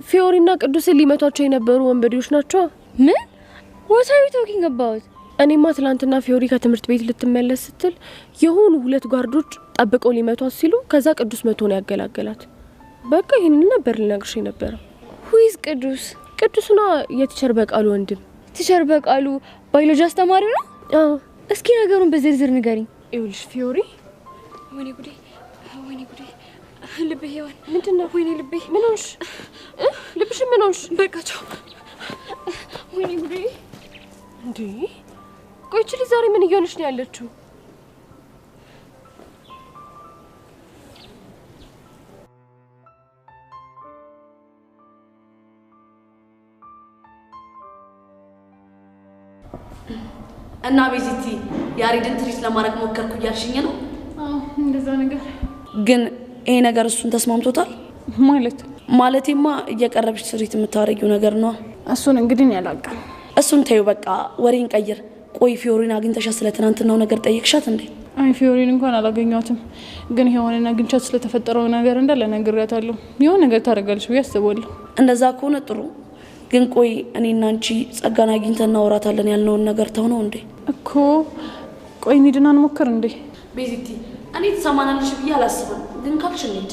ፊዮሪና ቅዱስን ሊመቷቸው የነበሩ ወንበዴዎች ናቸው። ምን? What are you talking about? እኔማ ትላንትና ፊዮሪ ከትምህርት ቤት ልትመለስ ስትል የሆኑ ሁለት ጓርዶች ጠብቀው ሊመቷት ሲሉ ከዛ ቅዱስ መቶ ነው ያገላገላት። በቃ ይሄንን ነበር ልነግርሽ የነበረው። Who is ቅዱስ? ቅዱስና የቲቸር በቃሉ ወንድም። ቲቸር በቃሉ ባዮሎጂ አስተማሪው ነው? አዎ። እስኪ ነገሩን በዝርዝር ንገሪኝ። ይኸውልሽ ፊዮሪ ወይኔ ጉዴ ልቤ ሄዋን ምንድነው? ወይኔ ልቤ ምን ሆንሽ? ልብሽ ምን ሆንሽ? በቃቸው ወይኔ ጉዴ እንዴ ቆይ እቺ ዛሬ ምን እየሆነሽ ነው ያለችው? እና ቤዚቲ ያሬድን ትሪት ለማድረግ ሞከርኩ እያልሽኝ ነው? አዎ እንደዛ ነገር። ግን ይሄ ነገር እሱን ተስማምቶታል ማለቴማ እየቀረብሽ ትሪት የምታረጊው ነገር ነው። እሱን እንግዲህ ነው ያላቀም። እሱን ተይው በቃ ወሬን ቀይር። ቆይ ፊዮሪን አግኝተሻት ስለ ትናንትናው ነገር ጠይቅሻት እንዴ? አይ ፊዮሪን እንኳን አላገኘኋትም፣ ግን የሆነ አግኝቻት ስለተፈጠረው ነገር እንዳለ ነግሬያታለሁ። የሆነ ነገር ታደርጋለች ብዬ አስባለሁ። እንደዛ ከሆነ ጥሩ። ግን ቆይ እኔና አንቺ ጸጋን አግኝተን እናወራታለን ያልነውን ነገር ተው ነው እንዴ? እኮ ቆይ እንሂድና እንሞክር እንዴ? ቤዚቲ እኔ ትሰማናለሽ ብዬ አላስብም፣ ግን ካልሽ እንሂድ።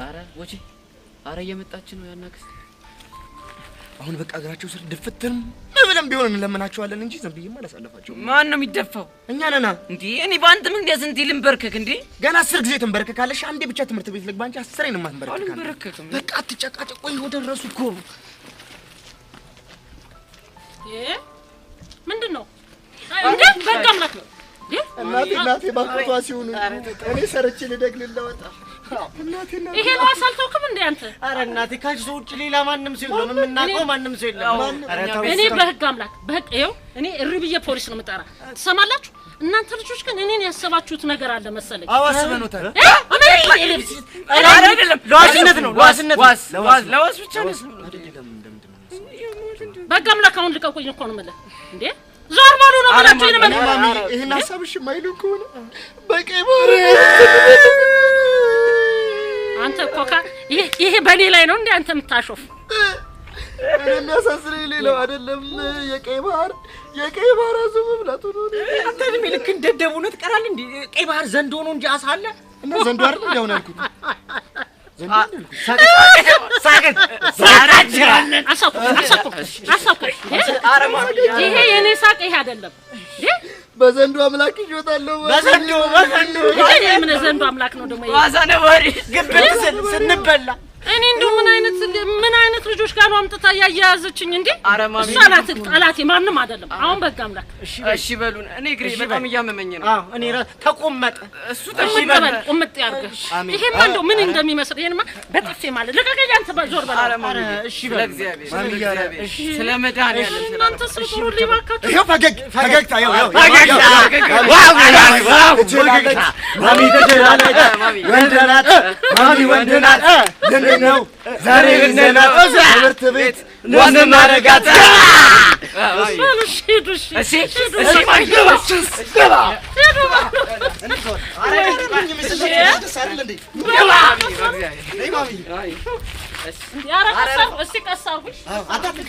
አረ ወጪ አረ እየመጣች ነው ያናክስ። አሁን በቃ እግራቸው ስር ድፍትም ብለን ቢሆን እንለምናቸዋለን እንጂ ዝም ብዬ ማላሳለፋቸው። ማን ነው የሚደፋው እኛ ነና እንዴ? እኔ ባንተ ምክንያት ስንት ልንበርከክ እንዴ? ገና 10 ጊዜ ተንበርከካለሽ። አንዴ ብቻ ትምህርት ቤት ልግባ እንጂ 10 ነው ማንበርከካለሽ። አልበረከክም። በቃ አትጨቃጨቅ። ቆይ ወደ ራሱ እኮ ምንድነው እንዴ? በቃ ማለት ነው እናቴ ባንኮቷ ሲሆኑ እኔ ሰርቼ ልደግልልለወጣ እናቴ ይሄ ነው አሳልተውክም እንዴ አንተ? አረ እናቴ ካንቺ ውጭ ሌላ ማንም ሰው የለም፣ የምናውቀው ማንም ሰው የለም። እኔ በህግ አምላክ በህግ ይኸው እኔ እርብዬ ፖሊስ ነው የምጠራ። ትሰማላችሁ? እናንተ ልጆች ግን እኔን ያሰባችሁት ነገር አለ መሰለኝ። አዋስበኖታል። አይደለም ለዋስነት ነው ለዋስ ብቻ ነው። በህግ አምላክ አሁን ልቀቁኝ እኮ ነው የምልህ እንዴ። ዞር በሉ ነው ብላችሁ ይነመን ማሚ ይሄን ሐሳብሽ ማይሉ ከሆነ በቀይ ባህር አንተ ኮካ ይሄ በኔ ላይ ነው እንዴ አንተ የምታሾፍ? እኔ የሚያሳስረኝ ሌላው አይደለም የቀይ ባህር አዞ መብላቱ ነው። አንተ እድሜ ልክ እንደደቡ ነው ትቀራለህ እንዴ? ቀይ ባህር ዘንዶ ነው እንጂ አሳ አለ እና ዘንዶ አይደል እንደው ነው ያልኩት። ይሄ የኔ ሳቅ ይሄ አይደለም። በዘንዶ አምላክ ይወጣለው። በዘንዶ ይሄ ምን ዘንዶ አምላክ ነው ደግሞ? ዋዛ ነው ወሬ ግብር ስንበላ እኔ እንደው ምን አይነት ልጆች ጋር ነው አምጥታ ያያያዘችኝ እንዴ? አረማሚ ጠላቴ ማንም አይደለም። አሁን በቃ አምላክ እሺ በሉን። እኔ እግሬ በጣም እያመመኝ ነው። አዎ እኔ ተቆመጠ እሱ ተሽበል ቁምጥ ያርገሽ። ይሄማ እንደው ምን እንደሚመስል ይሄንማ በጥፌ ማለት ለቀቀኝ። አንተ በዞር በላ። አረ እሺ በል እግዚአብሔር እሺ ስለ መድኃኒዓለም እናንተ ስሩ ሊባካችሁ ይሄው ፈገግታ ይሄው ማሚ ተጀላለች ወንደናት ማሚ ወንደናት ነው ዛሬ ልንናት ትምህርት ቤት ወንናረጋት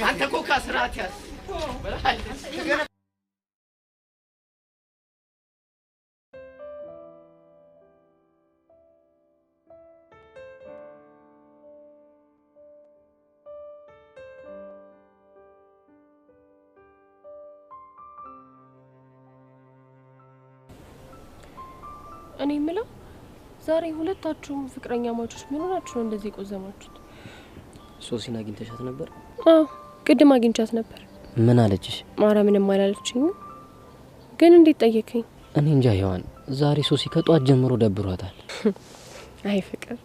አንተ ኮካ ስርዓት ያዝ እኔ የምለው ዛሬ ሁለታችሁም ፍቅረኛ ማቾች ምን ሆናችሁ ነው እንደዚህ ቆዘማችሁት? ሶሲን አግኝተሻት ነበር? አዎ ቅድም አግኝቻት ነበር። ምን አለችሽ? ማራ ምንም አላለችኝ። ግን እንዴት ጠየከኝ? እኔ እንጃ ሔዋን፣ ዛሬ ሶሲ ከጧት ጀምሮ ደብሯታል። አይ ፍቅር፣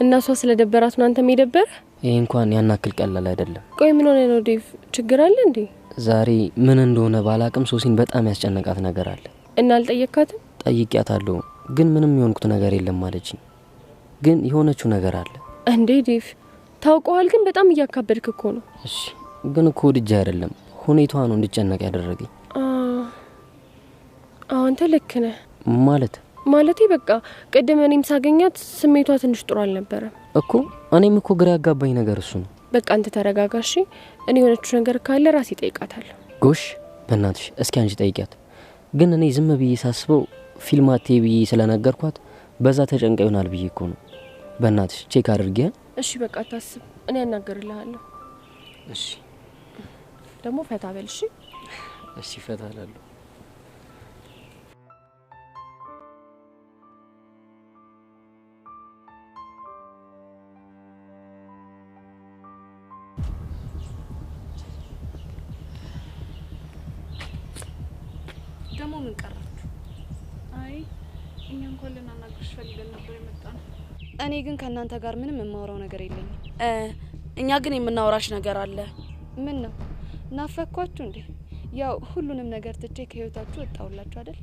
እናሷ ስለደበራት ነው አንተም የደበረ? ይሄ እንኳን ያናክል ቀላል አይደለም። ቆይ ምን ሆነ ነው ዴቭ? ችግር አለ እንዴ? ዛሬ ምን እንደሆነ ባላቅም ሶሲን በጣም ያስጨነቃት ነገር አለ። እና አልጠየካትም? ጠይቂያታለሁ፣ ግን ምንም የሆንኩት ነገር የለም ማለችኝ። ግን የሆነችው ነገር አለ። እንዴ ዴቭ? ታውቀዋል፣ ግን በጣም እያካበድክ እኮ ነው። እሺ፣ ግን እኮ ወድጄ አይደለም፣ ሁኔታዋ ነው እንድጨነቅ ያደረገኝ። አንተ ልክ ነህ። ማለቴ በቃ ቅድም እኔም ሳገኛት ስሜቷ ትንሽ ጥሩ አልነበረም እኮ። እኔም እኮ ግራ ያጋባኝ ነገር እሱ ነው። በቃ አንተ ተረጋጋሽ። እኔ የሆነችው ነገር ካለ ራሴ ጠይቃታለሁ። ጎሽ፣ በእናትሽ እስኪ አንቺ ጠይቂያት። ግን እኔ ዝም ብዬ ሳስበው ፊልማቴ ብዬ ስለነገርኳት በዛ ተጨንቃ ይሆናል ብዬ እኮ ነው። በእናትሽ ቼክ አድርጊ። እሺ በቃ አታስብ፣ እኔ አናገርልሃለሁ። እሺ ደግሞ ፈታ በል። እሺ ፈታ እላለሁ። ደግሞ ምን ቀራችሁ? አይ እኛ እንኳን ልናናግርሽ ፈልገን ነበር የመጣነው። እኔ ግን ከእናንተ ጋር ምንም የማወራው ነገር የለኝም። እኛ ግን የምናወራሽ ነገር አለ። ምን ነው? ናፈኳችሁ እንዴ? ያው ሁሉንም ነገር ትቼ ከህይወታችሁ ወጣውላችሁ አይደል?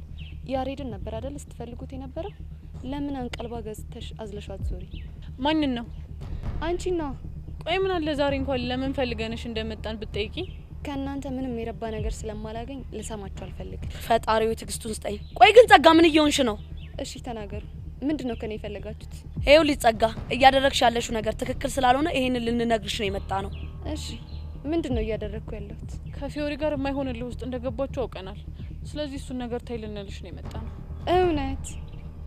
ያሬድን ነበር አይደል ስትፈልጉት የነበረው? ለምን አንቀልባ ገዝተሽ አዝለሻት ዞሪ? ማንን ነው? አንቺ ነው። ቆይ ምን አለ ዛሬ እንኳን ለምን ፈልገንሽ እንደመጣን ብትጠይቂ? ከእናንተ ምንም የረባ ነገር ስለማላገኝ ልሰማችሁ አልፈልግም። ፈጣሪው ትግስቱን ስጠኝ። ቆይ ግን ጸጋ ምን እየሆንሽ ነው? እሺ ተናገሩ። ምንድነው ከኔ የፈለጋችሁት? ይሄው ሊጸጋ እያደረግሽ ያለሽው ነገር ትክክል ስላልሆነ ይሄንን ልንነግርሽ ነው የመጣ ነው። እሺ ምንድነው እያደረግኩ ያለሁት? ከፊዮሪ ጋር የማይሆንልህ ውስጥ እንደገባችሁ አውቀናል። ስለዚህ እሱን ነገር ታይ ልንልሽ ነው የመጣ ነው። እውነት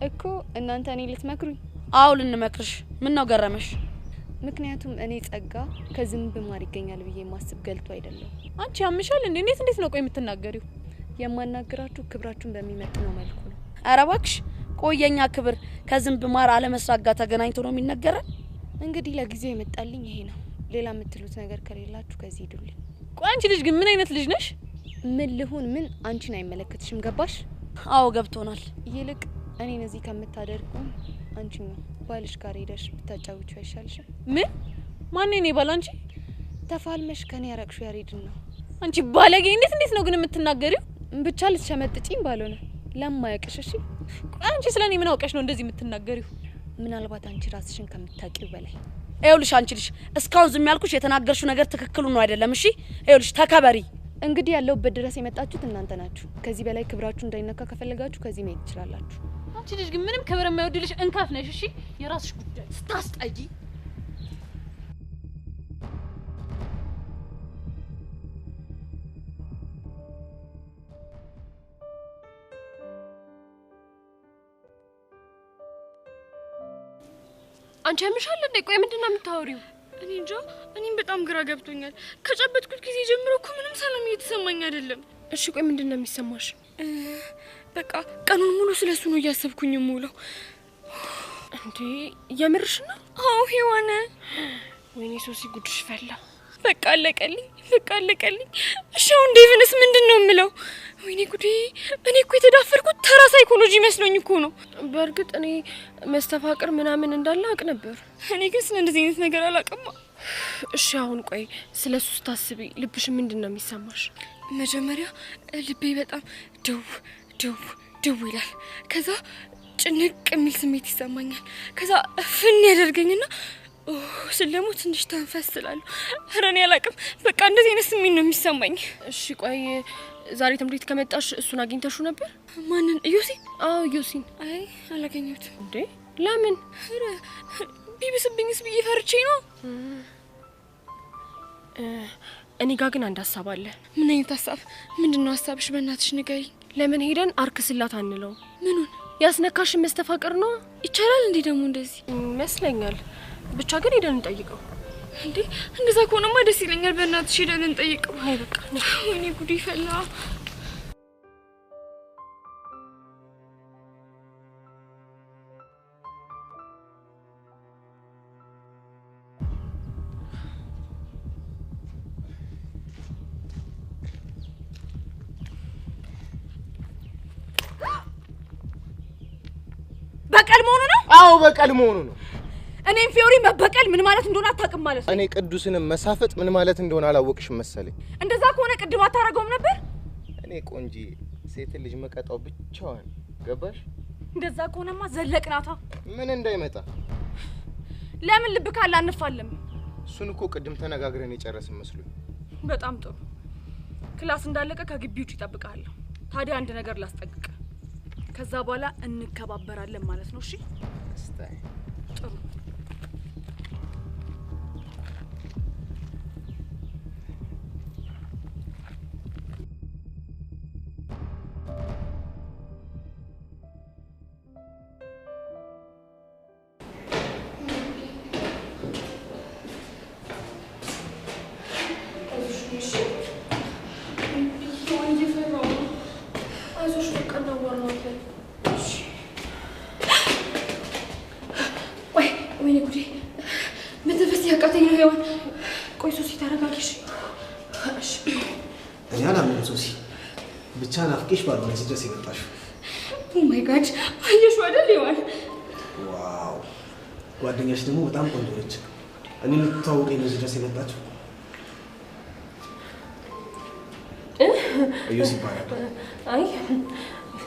እኮ እናንተ እኔ ልትመክሩኝ? አዎ ልንመክርሽ። ምን ነው ገረመሽ? ምክንያቱም እኔ ጸጋ ከዝንብ ማር ይገኛል ብዬ ማስብ ገልቶ አይደለም። አንቺ ያምሻል እንዴ? እንዴት ነው ቆይ የምትናገሪው? የማናገራችሁ ክብራችሁን በሚመጥነው መልኩ ነው። ኧረ እባክሽ ቆየኛ ክብር ከዝንብ ማር አለመስራት ጋር ተገናኝቶ ነው የሚነገረን? እንግዲህ ለጊዜው የመጣልኝ ይሄ ነው። ሌላ የምትሉት ነገር ከሌላችሁ ከዚህ ሂዱልኝ። ቆይ አንቺ ልጅ ግን ምን አይነት ልጅ ነሽ? ምን ልሁን ምን አንቺን አይመለከትሽም። ገባሽ? አዎ ገብቶናል። ይልቅ እኔን እዚህ ከምታደርጉ አንቺ ነው ባልሽ ጋር ሄደሽ ብታጫውቺው አይሻልሽም? ምን ማን ነው ባል? አንቺ ተፋልመሽ ከኔ ያረቅሹ ያሬድን ነው። አንቺ ባለጌ! እንዴት ነው ግን የምትናገሪው? ብቻ ልትሸመጥጪኝ ባልሆነ ለማያውቅሽ። እሺ ቆይ አንቺ ስለኔ ምን አውቀሽ ነው እንደዚህ የምትናገሪው? ምናልባት አንቺ ራስሽን ከምታውቂው በላይ። ይኸውልሽ አንቺ ልጅ እስካሁን ዝም ያልኩሽ የተናገርሽው ነገር ትክክል ነው አይደለም? እሺ ይኸውልሽ ተከበሪ። እንግዲህ ያለውበት ድረስ የመጣችሁት እናንተ ናችሁ። ከዚህ በላይ ክብራችሁ እንዳይነካ ከፈለጋችሁ ከዚህ መሄድ ትችላላችሁ። አንቺ ልጅ ግን ምንም ክብር የማይወድልሽ እንካፍ ነሽ። እሺ የራስሽ ጉዳይ ስታስጠጂ። አንቺ ያምሻል እንዴ? ቆይ ምንድነው የምታወሪው? እኔ እንጃ፣ እኔም በጣም ግራ ገብቶኛል። ከጨበጥኩት ጊዜ ጀምሮ እኮ ምንም ሰላም እየተሰማኝ አይደለም። እሺ ቆይ ምንድነው የሚሰማሽ? በቃ ቀኑን ሙሉ ስለሱ ነው እያሰብኩኝ የምውለው። እንዴ የምርሽ ነው? አዎ ሔዋን። ወይኔ ሶሲ ጉድሽ ፈላ። በቃ አለቀልኝ። እሺ አሁን ዴቭንስ ምንድነው የምለው? ወይኔ ጉዴ! እኔ እኮ የተዳፈርኩት ተራ ሳይኮሎጂ መስሎኝ እኮ ነው። በእርግጥ እኔ መስተፋቅር ምናምን እንዳለ አቅ ነበር። እኔ ግን ስለ እንደዚህ አይነት ነገር አላውቅም። እሺ አሁን ቆይ ስለሱ ስታስቢ ልብሽ ምንድነው የሚሰማሽ? መጀመሪያ ልቤ በጣም ደው ይላል። ከዛ ጭንቅ የሚል ስሜት ይሰማኛል። ከዛ ፍን ያደርገኝና ስለሙ ትንሽ ተንፈስ ስላለሁ ኧረ እኔ አላውቅም። በቃ እንደዚህ አይነት ስሜት ነው የሚሰማኝ። እሺ ቆይ ዛሬ ትምህርት ቤት ከመጣሽ እሱን አግኝተሹ ነበር? ማንን? ዮሲን? አዎ ዮሲን። አይ አላገኘሁትም። እንዴ ለምን? ኧረ ቢብስብኝስ ብዬ ፈርቼ ነው። እኔ ጋር ግን አንድ ሀሳብ አለ። ምን አይነት ሀሳብ? ምንድነው ሀሳብሽ? በእናትሽ ንገሪኝ። ለምን ሄደን አርክስላት አንለው? ምኑን? ያስነካሽን መስተፋቅር ነው። ይቻላል እንዴ ደግሞ እንደዚህ? ይመስለኛል። ብቻ ግን ሄደን እንጠይቀው። እንዴ እንደዛ ከሆነማ ደስ ይለኛል። በእናትሽ ሄደን እንጠይቀው። አይ በቃ ወይኔ ጉዴ ፈላ። በቀል መሆኑ ነው? አዎ በቀል መሆኑ ነው። እኔም ፊዮሪ መበቀል ምን ማለት እንደሆነ አታውቅም ማለት ነው። እኔ ቅዱስንም መሳፈጥ ምን ማለት እንደሆነ አላወቅሽም መሰለኝ። እንደዛ ከሆነ ቅድም አታረገውም ነበር? እኔ ቆንጂ ሴት ልጅ መቀጣው ብቻዋን ገባሽ? እንደዛ ከሆነማ ዘለቅናታ። ምን እንዳይመጣ ለምን ልብ ካለ አንፋለም? እሱን እኮ ቅድም ተነጋግረን የጨረስን መስሎኝ። በጣም ጥሩ። ክላስ እንዳለቀ ከግቢ ውጭ እጠብቅሃለሁ። ታዲያ አንድ ነገር ላስጠቅቅ። ከዛ በኋላ እንከባበራለን ማለት ነው። እሺ? እስታይ ጥሩ። ወይኔ ጉዴ! መተንፈስ ያቃተኝ ነው ሄዋን። ቆይ ሶሲ ተረጋጊሽ። እሺ እኔ አላምንም ሶሲ፣ ብቻ ናፍቄሽ ባልሆነ እዚህ ድረስ የመጣሽው። ኦ ማይ ጋድ! አየሽው አይደል ሄዋን? ዋው! ጓደኛሽ ደግሞ በጣም ቆንጆ ነች። እኔ ልትተዋወቀኝ ነው እዚህ ድረስ የመጣችው። እዩስ ይባላል። አይ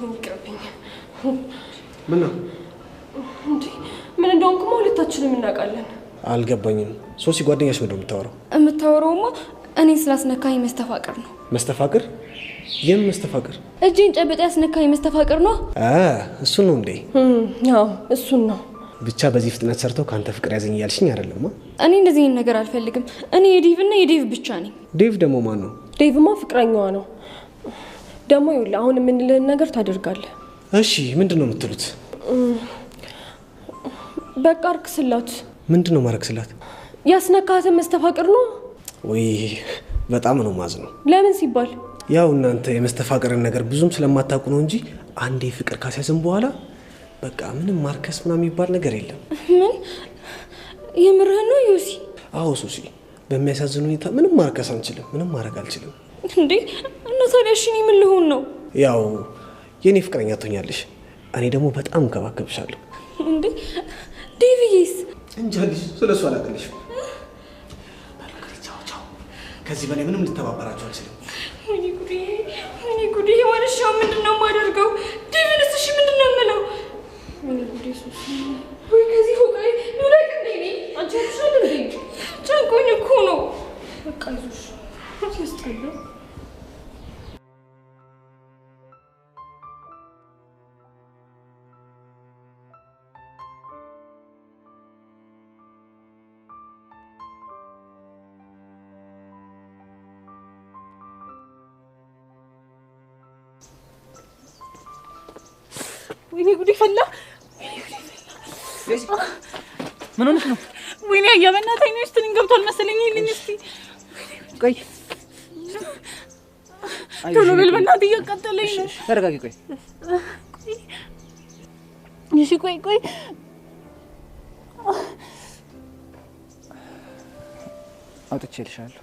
ይቅርብኝ። ምን ነው እንዴ? ምን እንደሆንኩማ ሁለታችንም እናውቃለን። አልገባኝም። ሶሲ ጓደኛሽ ምንድን ነው የምታወራው? የምታወራውማ እኔ ስላስነካኝ መስተፋቅር ነው። መስተፋቅር? የምን መስተፋቅር? እጄን ጨብጣ ያስነካኝ መስተፋቅር ነው። እሱን ነው እንዴ? አዎ እሱን ነው። ብቻ በዚህ ፍጥነት ሰርተው ካንተ ፍቅር ያዘኝ እያልሽኝ አይደለማ? እኔ እንደዚህ ነገር አልፈልግም። እኔ የዴቭና የዴቭ ብቻ ነኝ። ዴቭ ደግሞ ማን ነው? ዴቭማ ፍቅረኛዋ ነው። ደግሞ ይኸውልህ አሁን የምንልህን ነገር ታደርጋለህ። እሺ ምንድን ነው የምትሉት? በቃ አርክስላት። ምንድን ነው ማረክስላት? ያስነካትን መስተፋቅር ነው። ወይ በጣም ነው ማዝነው። ለምን ሲባል ያው እናንተ የመስተፋቅርን ነገር ብዙም ስለማታውቁ ነው እንጂ አንዴ ፍቅር ካስያዝን በኋላ በቃ ምንም ማርከስ ምናምን የሚባል ነገር የለም። ምን የምርህን ነው ዮሲ? አዎ ሶሲ፣ በሚያሳዝን ሁኔታ ምንም ማርከስ አንችልም። ምንም ማድረግ አልችልም። እንዴ እና ታዲያ እሺ እኔ ምን ልሆን ነው? ያው የኔ ፍቅረኛ ትሆኛለሽ፣ እኔ ደግሞ በጣም እንከባከብሻለሁ። እንዴ ዴቪስ እንጃልሽ፣ ስለሱ አላውቅልሽም። ከዚህ በላይ ምንም ልተባበራችሁ አልችልም። ወይኔ ጉዴ! ዋንሻው ምንድነው የማደርገው? ዴቪንስ እሺ ምንድነው የምለው? ወይኔ ጉዴ! ሱስ ወይ ከዚህ ሆቃይ ኑራቅ እንዴ! አንቺ አትሻል እንዴ? ጨንቆኝ እኮ ነው። በቃ ይዞሽ ያስጠላ። ወይኔ ጉዴ ፈላ! ምን ሆነሽ ነው? ወይኔ ያበናታኝ ነው። እስቲ ገብቷል መሰለኝ። ይልኝ እስቲ ቆይ ቶሎ በል በእናትህ እያቃጠለኝ ነው። ተረጋጊ። ቆይ እሺ ቆይ አውጥቼልሻለሁ።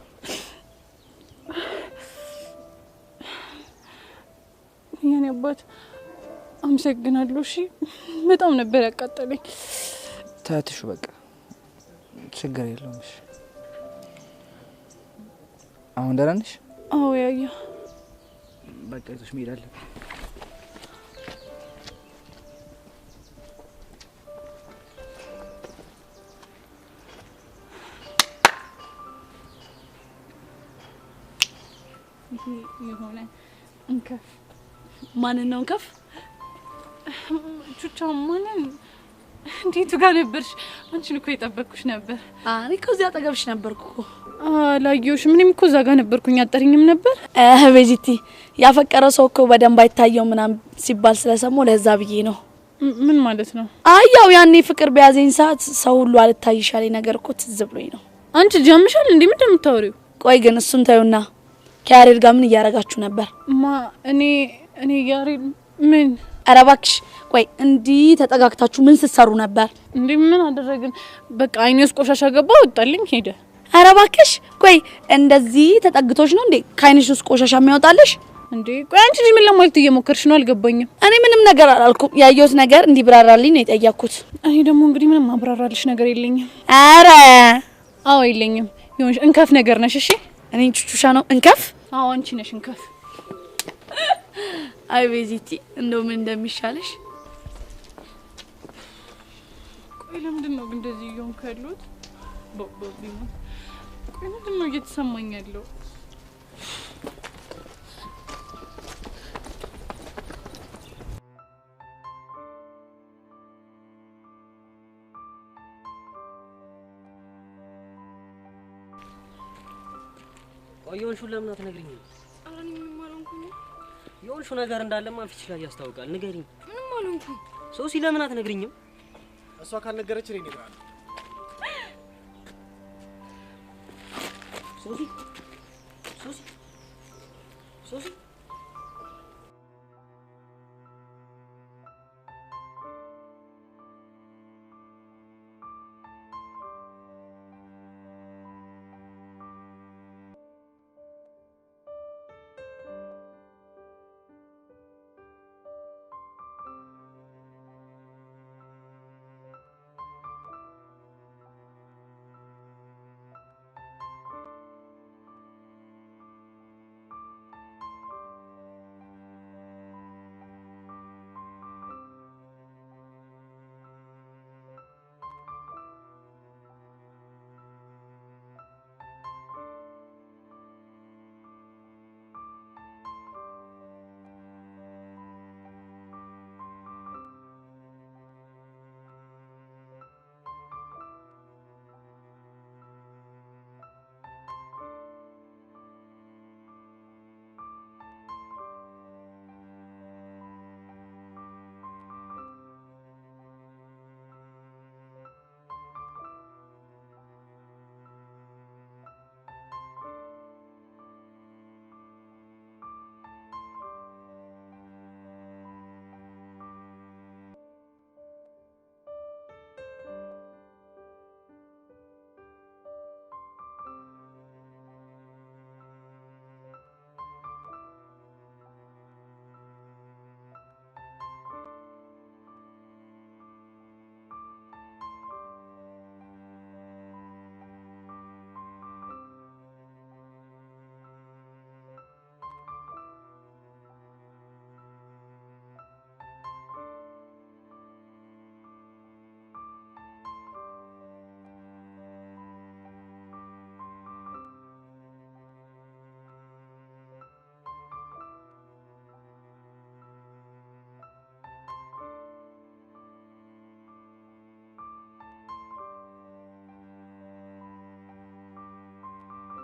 የኔ አባት አመሰግናለሁ። እሺ በጣም ነበር ያቃጠለኝ። ታትሹ በቃ ችግር የለውም። እሺ አሁን ደህና ነሽ? አዎ ያያ በቃ ይዞሽ መሄድ አለብኝ። የሆነ እንከፍ ማንን ነው እንከፍ? ቹቻ ማንን? እንዴት ጋር ነበርሽ? አንቺን እኮ የጠበቅኩሽ ነበር። እኔ እኮ እዚያ አጠገብሽ ነበርኩ እኮ። አላየሁሽም። እኔም እኮ እዛ ጋር ነበርኩኝ። አጠሪኝም ነበር። ቤዚቲ ያፈቀረ ሰው እኮ በደንብ አይታየው ምናምን ሲባል ስለሰማሁ ለዛ ብዬ ነው። ምን ማለት ነው? ያው ያኔ ፍቅር በያዘኝ ሰዓት ሰው ሁሉ አልታይሻለኝ ነገር እኮ ትዝ ብሎኝ ነው። አንቺ ጃምሻል እንዴ? ምንድን ነው የምታወሪው? ቆይ ግን እሱን ታዩና ከያሬድ ጋር ምን እያረጋችሁ ነበር? እኔ ያሬድ ምን? ኧረ እባክሽ ቆይ እንዲህ ተጠጋግታችሁ ምን ስትሰሩ ነበር? እንዴ ምን አደረግን? በቃ አይኔ ውስጥ ቆሻሻ ገባ፣ ወጣልኝ፣ ሄደ። ኧረ እባክሽ ቆይ እንደዚህ ተጠግቶሽ ነው እንዴ ከአይንሽ ውስጥ ቆሻሻ የሚያወጣልሽ? እንዴ ቆይ አንቺ ልጅ ምን ለማለት እየሞከርሽ ነው? አልገባኝም። እኔ ምንም ነገር አላልኩም። ያየሁት ነገር እንዲብራራልኝ ነው የጠየቅኩት። እኔ ደግሞ እንግዲህ ምንም ማብራራልሽ ነገር የለኝም። አረ አዎ የለኝም። ይሁንሽ እንከፍ ነገር ነሽ። እሺ እኔ ቹቹሻ ነው እንከፍ? አዎ አንቺ ነሽ እንከፍ። አይ ቤዚቲ እንደው ምን እንደሚሻለሽ። ቆይ ለምንድን ነው ግን እንደዚህ እየሆንኩ ያለሁት? ቦቦቢማ ቆይ ምንድን ነው እየተሰማኝ ያለው? የሆንሽው ለምን አትነግሪኝም? ኧረ እኔ ምንም አልሆንኩም። የሆንሽው ነገር እንዳለማ ፊትሽ ላይ ያስታውቃል። ንገሪኝ። ምንም አልሆንኩም። ሶሲ ለምን አትነግሪኝም? እሷ ካልነገረች እኔ እነግራለሁ። ሶሲ ሶሲ ሶሲ